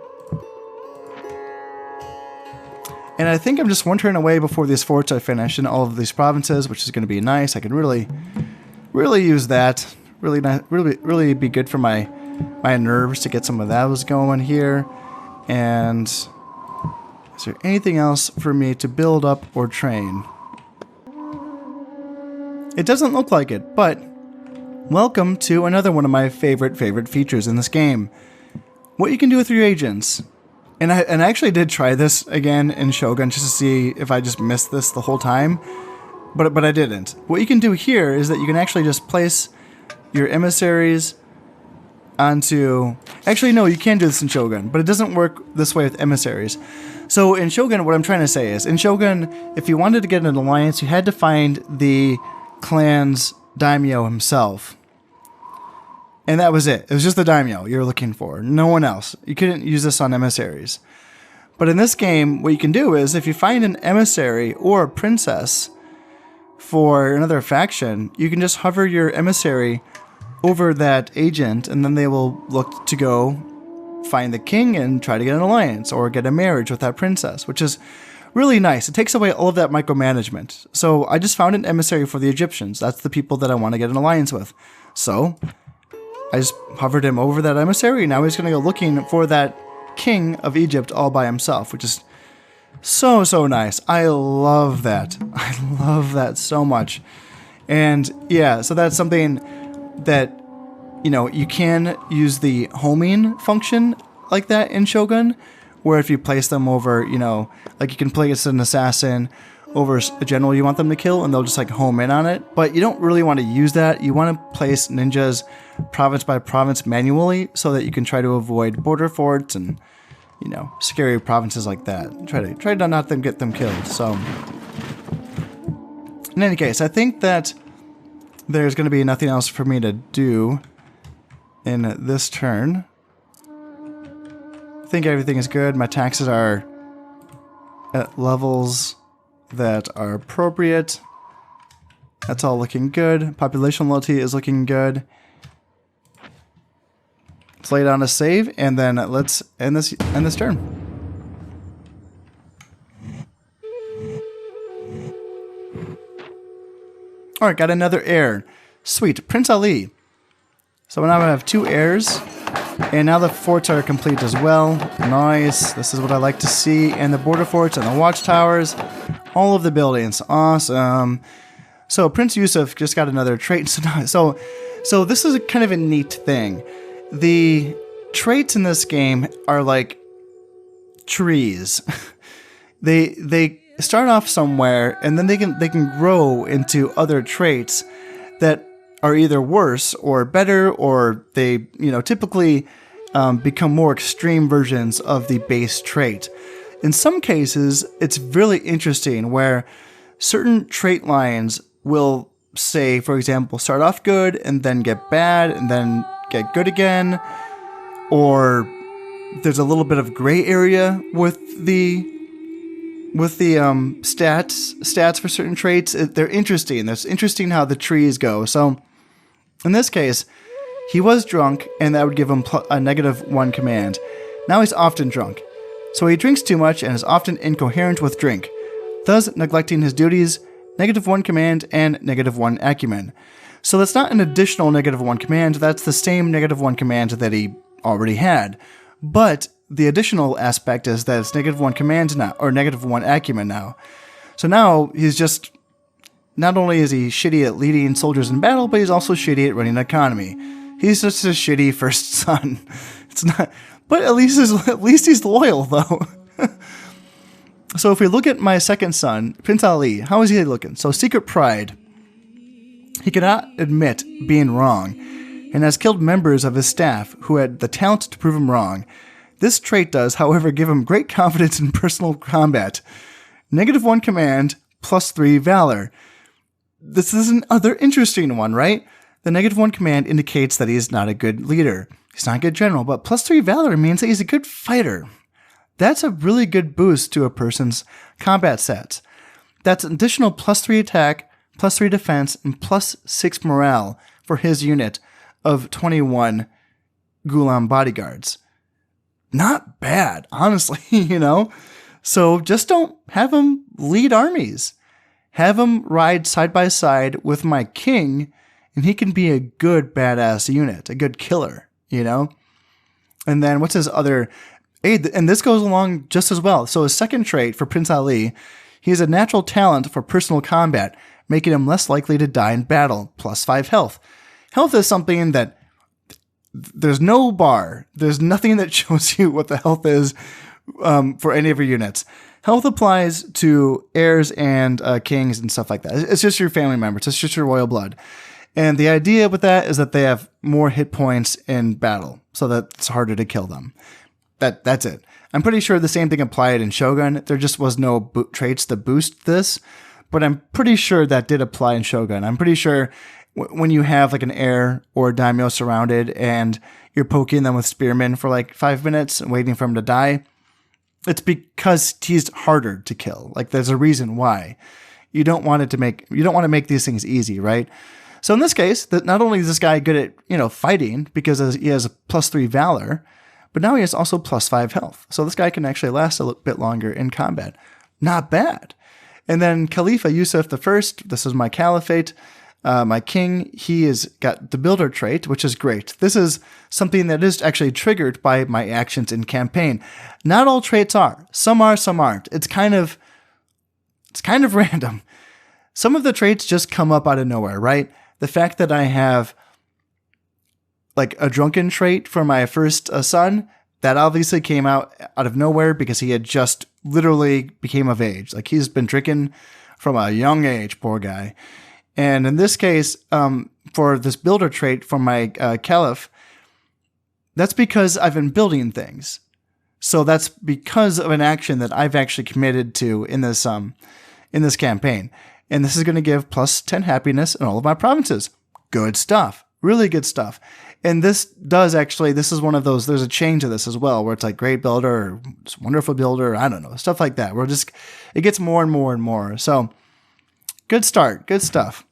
And I think I'm just 1 turn away before these forts are finished in all of these provinces, which is going to be nice. I can really use that. Really be good for my nerves to get some of those going here. And is there anything else for me to build up or train? It doesn't look like it, but welcome to another one of my favorite features in this game. What you can do with your agents. And I actually did try this again in Shogun just to see if I just missed this the whole time. But I didn't. What you can do here is that you can actually just place your emissaries onto... Actually, no, you can do this in Shogun, but it doesn't work this way with emissaries. So in Shogun, what I'm trying to say is, in Shogun, if you wanted to get an alliance, you had to find the clan's daimyo himself. And that was it. It was just the daimyo you were looking for. No one else. You couldn't use this on emissaries. But in this game, what you can do is, if you find an emissary or a princess for another faction, you can just hover your emissary over that agent, and then they will look to go find the king and try to get an alliance or get a marriage with that princess, which is really nice. It takes away all of that micromanagement. So I just found an emissary for the Egyptians. That's the people that I want to get an alliance with. So I just hovered him over that emissary. Now he's going to go looking for that king of Egypt all by himself, which is so, so nice. I love that. I love that so much. And yeah, so that's something that, you can use the homing function like that in Shogun, where if you place them over, like you can place an assassin over a general you want them to kill, and they'll just like home in on it. But you don't really want to use that. You want to place ninjas province by province manually so that you can try to avoid border forts and, scary provinces like that. Try to not get them killed. So in any case, I think that there's going to be nothing else for me to do in this turn. I think everything is good. My taxes are at levels that are appropriate. That's all looking good. Population loyalty is looking good. Let's lay down a save, and then let's end this turn. All right, got another heir. Sweet, Prince Ali. So now I have 2 heirs, and now the forts are complete as well. Nice. This is what I like to see. And the border forts and the watchtowers, all of the buildings. Awesome. So Prince Yusuf just got another trait. So this is kind of a neat thing. The traits in this game are like trees. They start off somewhere, and then they can grow into other traits that are either worse or better, or they typically become more extreme versions of the base trait. In some cases, it's really interesting where certain trait lines will say, for example, start off good and then get bad and then get good again, or there's a little bit of gray area with the stats for certain traits. They're interesting. It's interesting how the trees go. So in this case, he was drunk, and that would give him a -1 command. Now he's often drunk. So he drinks too much and is often incoherent with drink, thus neglecting his duties, -1 command, and -1 acumen. So that's not an additional -1 command, that's the same -1 command that he already had. But the additional aspect is that it's -1 command now, or -1 acumen now. So now he's just, not only is he shitty at leading soldiers in battle, but he's also shitty at running an economy. He's just a shitty first son. It's not, but at least he's loyal though. So if we look at my second son, Prince Ali, how is he looking? So secret pride. He cannot admit being wrong, and has killed members of his staff who had the talent to prove him wrong. This trait does, however, give him great confidence in personal combat. -1 command, +3 valor. This is another interesting one, right? The -1 command indicates that he's not a good leader. He's not a good general, but +3 valor means that he's a good fighter. That's a really good boost to a person's combat stats. That's an additional +3 attack, +3 defense, and +6 morale for his unit of 21 Ghulam bodyguards. Not bad, honestly, So just don't have him lead armies. Have him ride side by side with my king, and he can be a good badass unit, a good killer, And then what's his other... And this goes along just as well. So his second trait for Prince Ali, he has a natural talent for personal combat, making him less likely to die in battle, +5 health. Health is something that there's no bar. There's nothing that shows you what the health is for any of your units. Health applies to heirs and kings and stuff like that. It's just your family members. It's just your royal blood. And the idea with that is that they have more hit points in battle, so that it's harder to kill them. That's it. I'm pretty sure the same thing applied in Shogun. There just was no traits to boost this, but I'm pretty sure that did apply in Shogun. I'm pretty sure when you have like an heir or a daimyo surrounded and you're poking them with spearmen for like 5 minutes and waiting for him to die, it's because he's harder to kill. Like there's a reason why. You don't want to make these things easy, right? So in this case, that not only is this guy good at, fighting because he has a +3 valor, but now he has also +5 health. So this guy can actually last a bit longer in combat. not bad. And then Khalifa Yusuf I, this is my caliphate, my king, he has got the builder trait, which is great. This is something that is actually triggered by my actions in campaign. Not all traits are. Some are, some aren't. It's kind of random. Some of the traits just come up out of nowhere, right? The fact that I have like a drunken trait for my first son, that obviously came out of nowhere because he had just literally became of age. Like he's been drinking from a young age, poor guy. And in this case, for this builder trait from my caliph, that's because I've been building things. So that's because of an action that I've actually committed to in this campaign. And this is going to give plus 10 happiness in all of my provinces. Good stuff. Really good stuff. And this is one of those, there's a chain to this as well, where it's like great builder, or wonderful builder, I don't know, stuff like that. It gets more and more and more. So good start. Good stuff.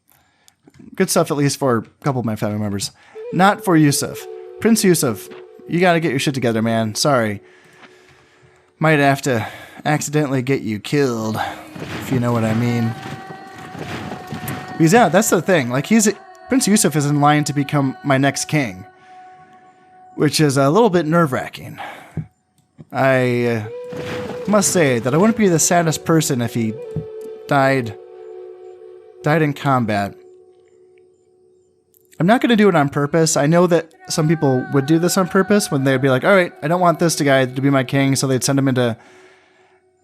Good stuff, at least for a couple of my family members. Not for Yusuf. Prince Yusuf, you got to get your shit together, man. Sorry. Might have to accidentally get you killed, if you know what I mean. Because yeah, that's the thing. Like Prince Yusuf is in line to become my next king, which is a little bit nerve-wracking. I must say that I wouldn't be the saddest person if he died in combat. I'm not going to do it on purpose. I know that some people would do this on purpose when they'd be like, all right, I don't want this guy to be my king, so they'd send him into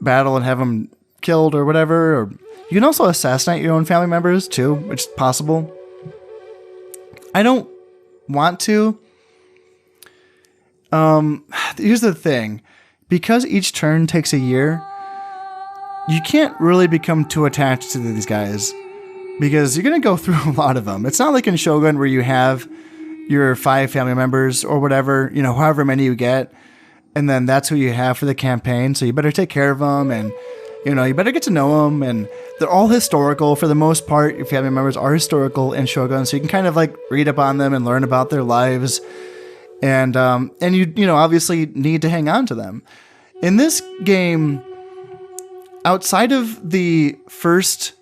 battle and have him killed or whatever. Or you can also assassinate your own family members too, which is possible. I don't want to. Here's the thing. Because each turn takes a year, you can't really become too attached to these guys, because you're going to go through a lot of them. It's not like in Shogun where you have your 5 family members or whatever, however many you get, and then that's who you have for the campaign. So you better take care of them, and you better get to know them, and they're all historical for the most part. Your family members are historical in Shogun, so you can kind of like read up on them and learn about their lives, and you obviously need to hang on to them. In this game, outside of the first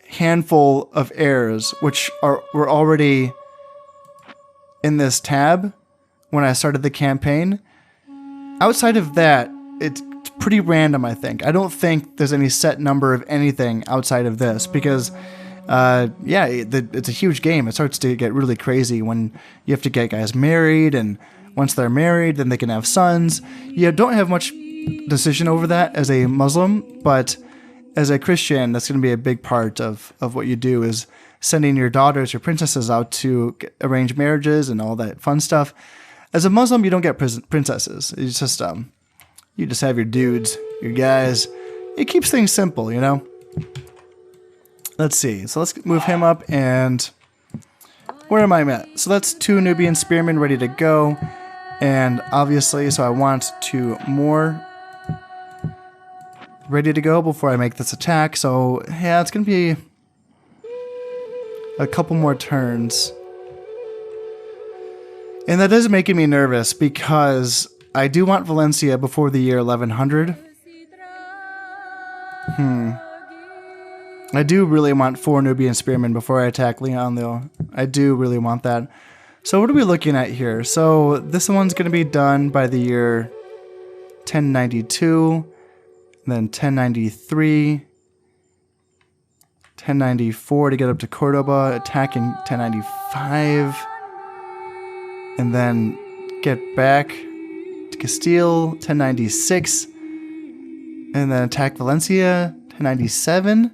handful of heirs, which were already in this tab when I started the campaign, outside of that, it's pretty random, I think. I don't think there's any set number of anything outside of this, because it's a huge game. It starts to get really crazy when you have to get guys married, and once they're married, then they can have sons. You don't have much decision over that as a Muslim, but as a Christian, that's going to be a big part of what you do, is sending your daughters, your princesses out to arrange marriages and all that fun stuff. As a Muslim, you don't get princesses. It's just you just have your dudes, your guys. It keeps things simple, Let's see. So let's move him up, and where am I at? So that's 2 Nubian spearmen ready to go. And obviously, so I want 2 more ready to go before I make this attack. So yeah, it's going to be a couple more turns. And that is making me nervous, because I do want Valencia before the year 1100. I do really want 4 Nubian spearmen before I attack Leon, though. I do really want that. So what are we looking at here? So this one's going to be done by the year 1092, then 1093, 1094 to get up to Cordoba, attacking 1095, and then get back to Castile, 1096, and then attack Valencia, 1097.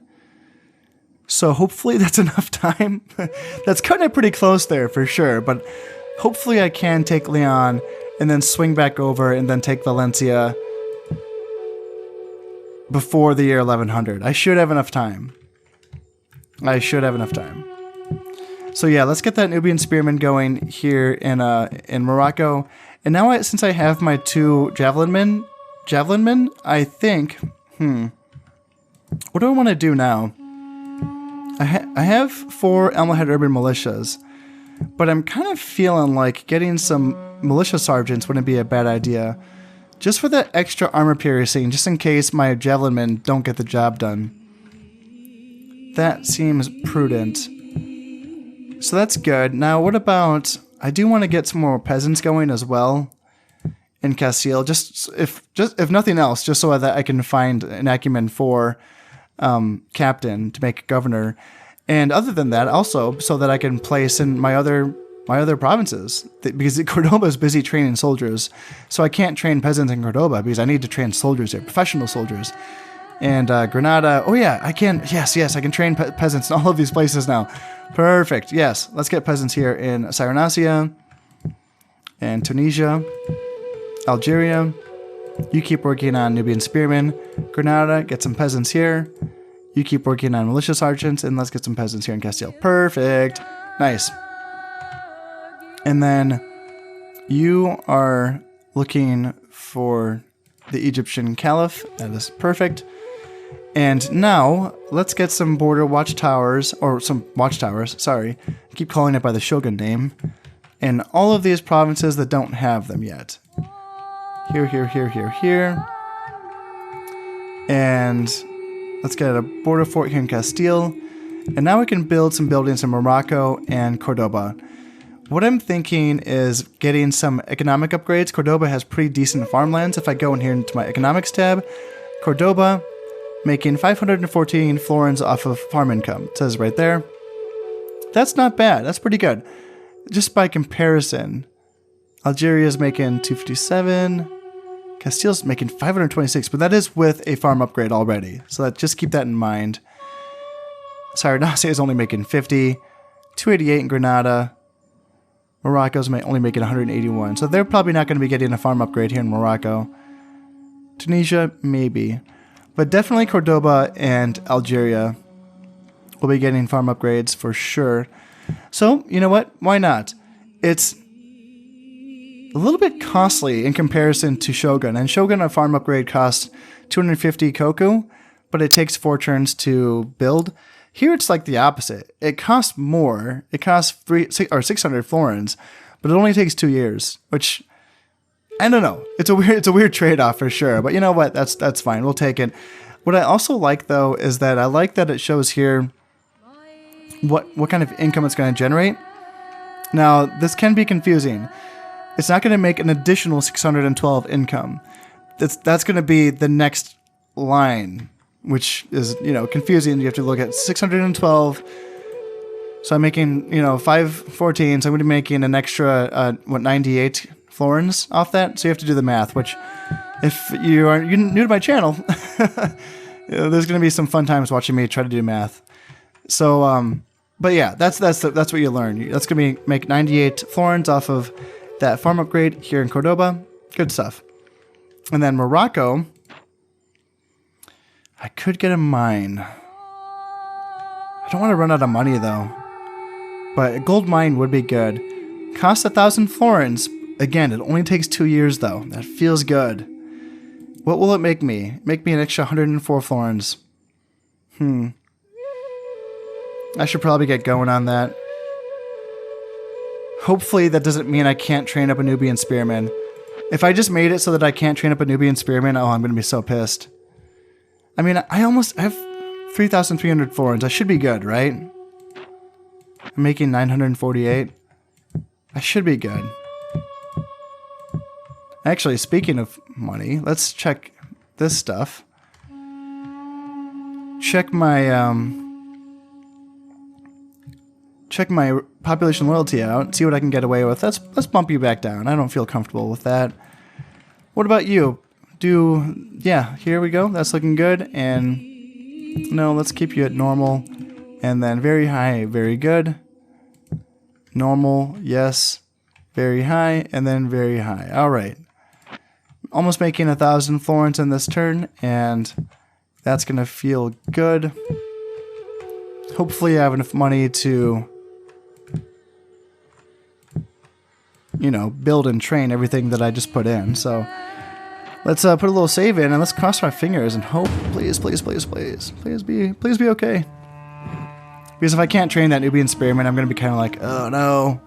So hopefully that's enough time. That's cutting it pretty close there for sure, but hopefully I can take Leon and then swing back over and then take Valencia before the year 1100. I should have enough time. So yeah, let's get that Nubian spearman going here in Morocco. And now since I have my 2 javelin men, I think, what do I want to do now? I have 4 Almohad urban militias, but I'm kind of feeling like getting some militia sergeants wouldn't be a bad idea. just for the extra armor piercing, just in case my javelin men don't get the job done. That seems prudent. So that's good. Now, what about... I do want to get some more peasants going as well in Castile, just if nothing else, just so that I can find an acumen for captain to make governor. And other than that, also so that I can place in my other provinces, because Cordoba is busy training soldiers, so I can't train peasants in Cordoba because I need to train soldiers here, professional soldiers. And Granada, oh yeah, I can, yes, I can train peasants in all of these places now. Perfect, yes, let's get peasants here in Cyrenaica and Tunisia, Algeria. You keep working on Nubian spearmen. Granada, get some peasants here. You keep working on militia sergeants, and let's get some peasants here in Castile. Perfect, nice. And then you are looking for the Egyptian Caliph. That is perfect. And now let's get some border watchtowers, or some watchtowers, sorry. I keep calling it by the shogun name. In all of these provinces that don't have them yet. Here. And let's get a border fort here in Castile. And now we can build some buildings in Morocco and Cordoba. What I'm thinking is getting some economic upgrades. Cordoba has pretty decent farmlands. If I go in here into my economics tab, Cordoba making 514 florins off of farm income. It says right there. That's not bad. That's pretty good. Just by comparison, Algeria's making 257. Castile's making 526, but that is with a farm upgrade already. So just keep that in mind. Cyrenaica is only making 50. 288 in Granada. Morocco's only making 181. So they're probably not going to be getting a farm upgrade here in Morocco. Tunisia, maybe. But definitely Cordoba and Algeria will be getting farm upgrades for sure. So, you know what? Why not? It's a little bit costly in comparison to Shogun. And Shogun, a farm upgrade costs 250 koku, but it takes 4 turns to build. Here it's like the opposite. It costs more. It costs 600 florins, but it only takes 2 years, which... I don't know. It's a weird trade-off for sure, but you know what? That's fine. We'll take it. What I also like though is that I like that it shows here what kind of income it's going to generate. Now, this can be confusing. It's not going to make an additional 612 income. That's going to be the next line, which is, confusing. You have to look at 612. So I'm making, 514, so I'm going to be making an extra 98 florins off that, so you have to do the math, which if you're new to my channel, there's going to be some fun times watching me try to do math. So, but yeah, that's what you learn. That's going to make 98 florins off of that farm upgrade here in Cordoba. Good stuff. And then Morocco, I could get a mine. I don't want to run out of money though, but a gold mine would be good. Costs 1,000 florins. Again, it only takes 2 years, though. That feels good. What will it make me? Make me an extra 104 florins. I should probably get going on that. Hopefully that doesn't mean I can't train up a Nubian spearman. If I just made it so that I can't train up a Nubian spearman, oh, I'm going to be so pissed. I mean, I have 3,300 florins. I should be good, right? I'm making 948. I should be good. Actually, speaking of money, let's check this stuff. Check my population loyalty out. See what I can get away with. Let's bump you back down. I don't feel comfortable with that. What about you? Yeah, here we go. That's looking good. And no, let's keep you at normal. And then very high, very good. Normal, yes. Very high, and then very high. All right. Almost making 1,000 florins in this turn, and that's going to feel good. Hopefully I have enough money to, build and train everything that I just put in. So let's put a little save in, and let's cross our fingers and hope, please be okay. Because if I can't train that Nubian spearman, I'm going to be kind of like, oh no.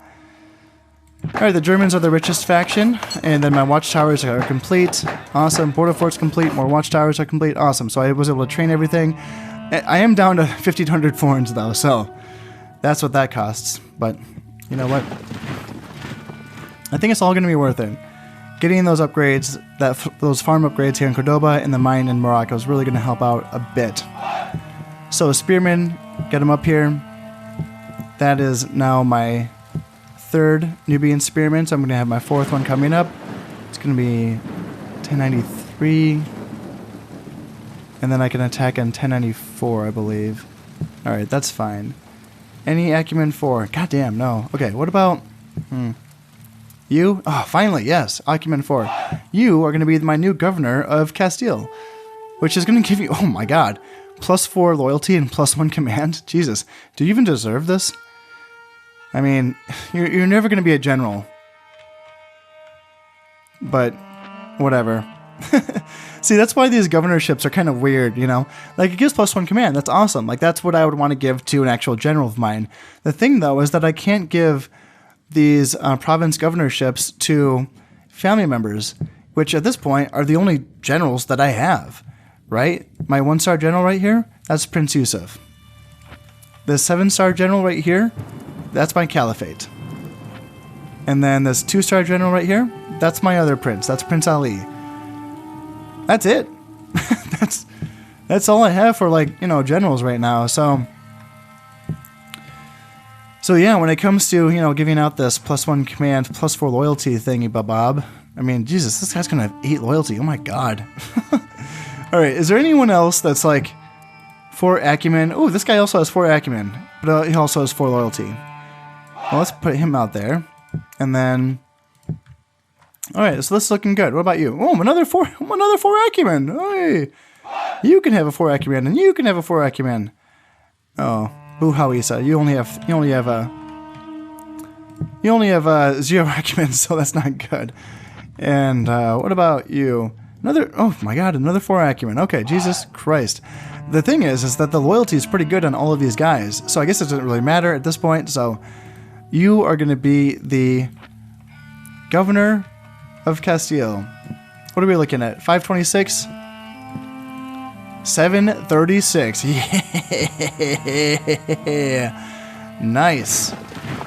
Alright, the Germans are the richest faction, and then my watchtowers are complete. Awesome. Border forts complete, more watchtowers are complete. Awesome. So I was able to train everything. I am down to 1,500 foreigners though, so that's what that costs. But you know what? I think it's all going to be worth it. Getting those upgrades, those farm upgrades here in Cordoba and the mine in Morocco is really going to help out a bit. So spearmen, get them up here. That is now my third Nubian spearman, so I'm going to have my fourth one coming up. It's going to be 1093. And then I can attack on 1094, I believe. Alright, that's fine. Any acumen 4? Goddamn, no. Okay, what about... You? Oh, finally, yes. Acumen 4. You are going to be my new governor of Castile. Which is going to give you... Oh my god. +4 loyalty and +1 command? Jesus. Do you even deserve this? I mean, you're never going to be a general. But, whatever. See, that's why these governorships are kind of weird, you know? Like, it gives +1 command. That's awesome. Like, that's what I would want to give to an actual general of mine. The thing, though, is that I can't give these province governorships to family members, which at this point are the only generals that I have, right? My 1-star general right here, that's Prince Yusuf. The 7-star general right here, that's my caliphate. And then this 2-star general right here, that's my other prince. That's Prince Ali. That's it. that's all I have for, like, you know, generals right now. So yeah, when it comes to, you know, giving out this +1 command, +4 loyalty thingy bob, I mean, Jesus, this guy's gonna have 8 loyalty. Oh my god. Alright, is there anyone else that's like 4 acumen? Oh, this guy also has 4 acumen, but he also has 4 loyalty. Well, let's put him out there. And then... Alright, so this is looking good. What about you? Oh, another 4 acumen! Hey! You can have a 4 acumen, and you can have a 4 acumen. Oh. Boo-how, Isa. You only have 0 acumen, so that's not good. And what about you? Oh my god, another 4 acumen. Okay, Jesus Christ. The thing is that the loyalty is pretty good on all of these guys, so I guess it doesn't really matter at this point. So you are going to be the governor of Castile. What are we looking at? 526? 736. Yeah. Nice.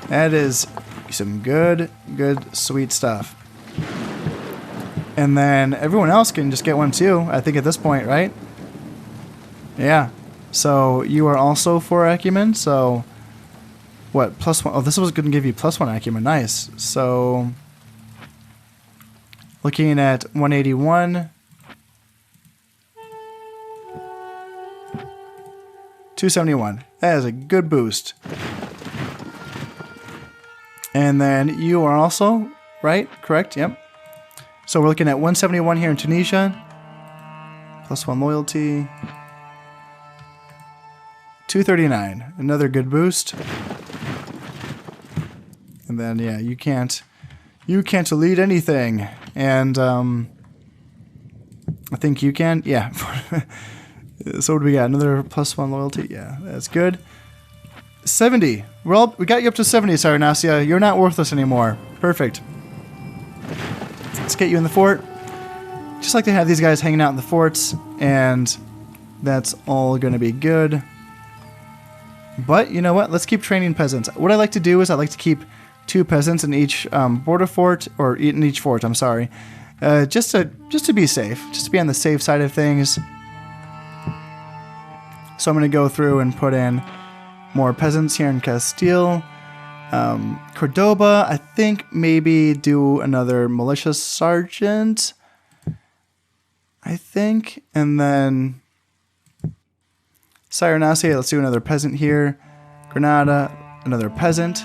That is some good, sweet stuff. And then everyone else can just get one too, I think at this point, right? Yeah. So you are also 4 acumen, so... What, +1? Oh, this was going to give you +1 acumen. Nice. So... Looking at 181... 271. That is a good boost. And then you are also, right? Correct? Yep. So we're looking at 171 here in Tunisia. +1 loyalty. 239. Another good boost. And then, yeah, you can't lead anything. And, I think you can. Yeah. So what do we got? Another +1 loyalty? Yeah, that's good. 70. We got you up to 70, Saranasia. You're not worthless anymore. Perfect. Let's get you in the fort. Just like to have these guys hanging out in the forts, and that's all going to be good. But you know what? Let's keep training peasants. What I like to do is I like to keep 2 peasants in each border fort, or in each fort, I'm sorry. Just to be safe. Just to be on the safe side of things. So I'm going to go through and put in more peasants here in Castile. Cordoba, I think maybe do another militia sergeant. I think. And then Cyrenaica, let's do another peasant here. Granada, another peasant.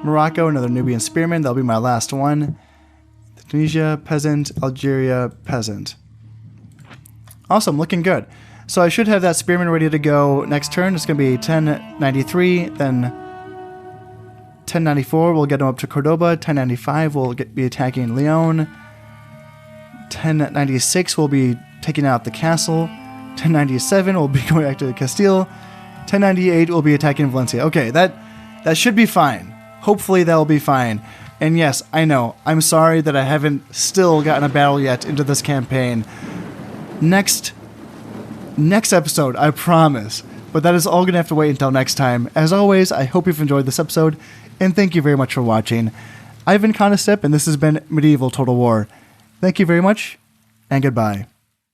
Morocco, another Nubian spearman. That'll be my last one. Tunisia, peasant. Algeria, peasant. Awesome, looking good. So I should have that spearman ready to go next turn. It's going to be 1093, then 1094. We'll get him up to Cordoba. 1095, we'll be attacking Leon. 1096, we'll be taking out the castle. 1097, we'll be going back to Castile. 1098, we'll be attacking Valencia. Okay, that should be fine. Hopefully that'll be fine. And yes, I know, I'm sorry that I haven't still gotten a battle yet into this campaign. Next episode, I promise. But that is all going to have to wait until next time. As always, I hope you've enjoyed this episode, and thank you very much for watching. I've been Conestep, and this has been Medieval Total War. Thank you very much, and goodbye.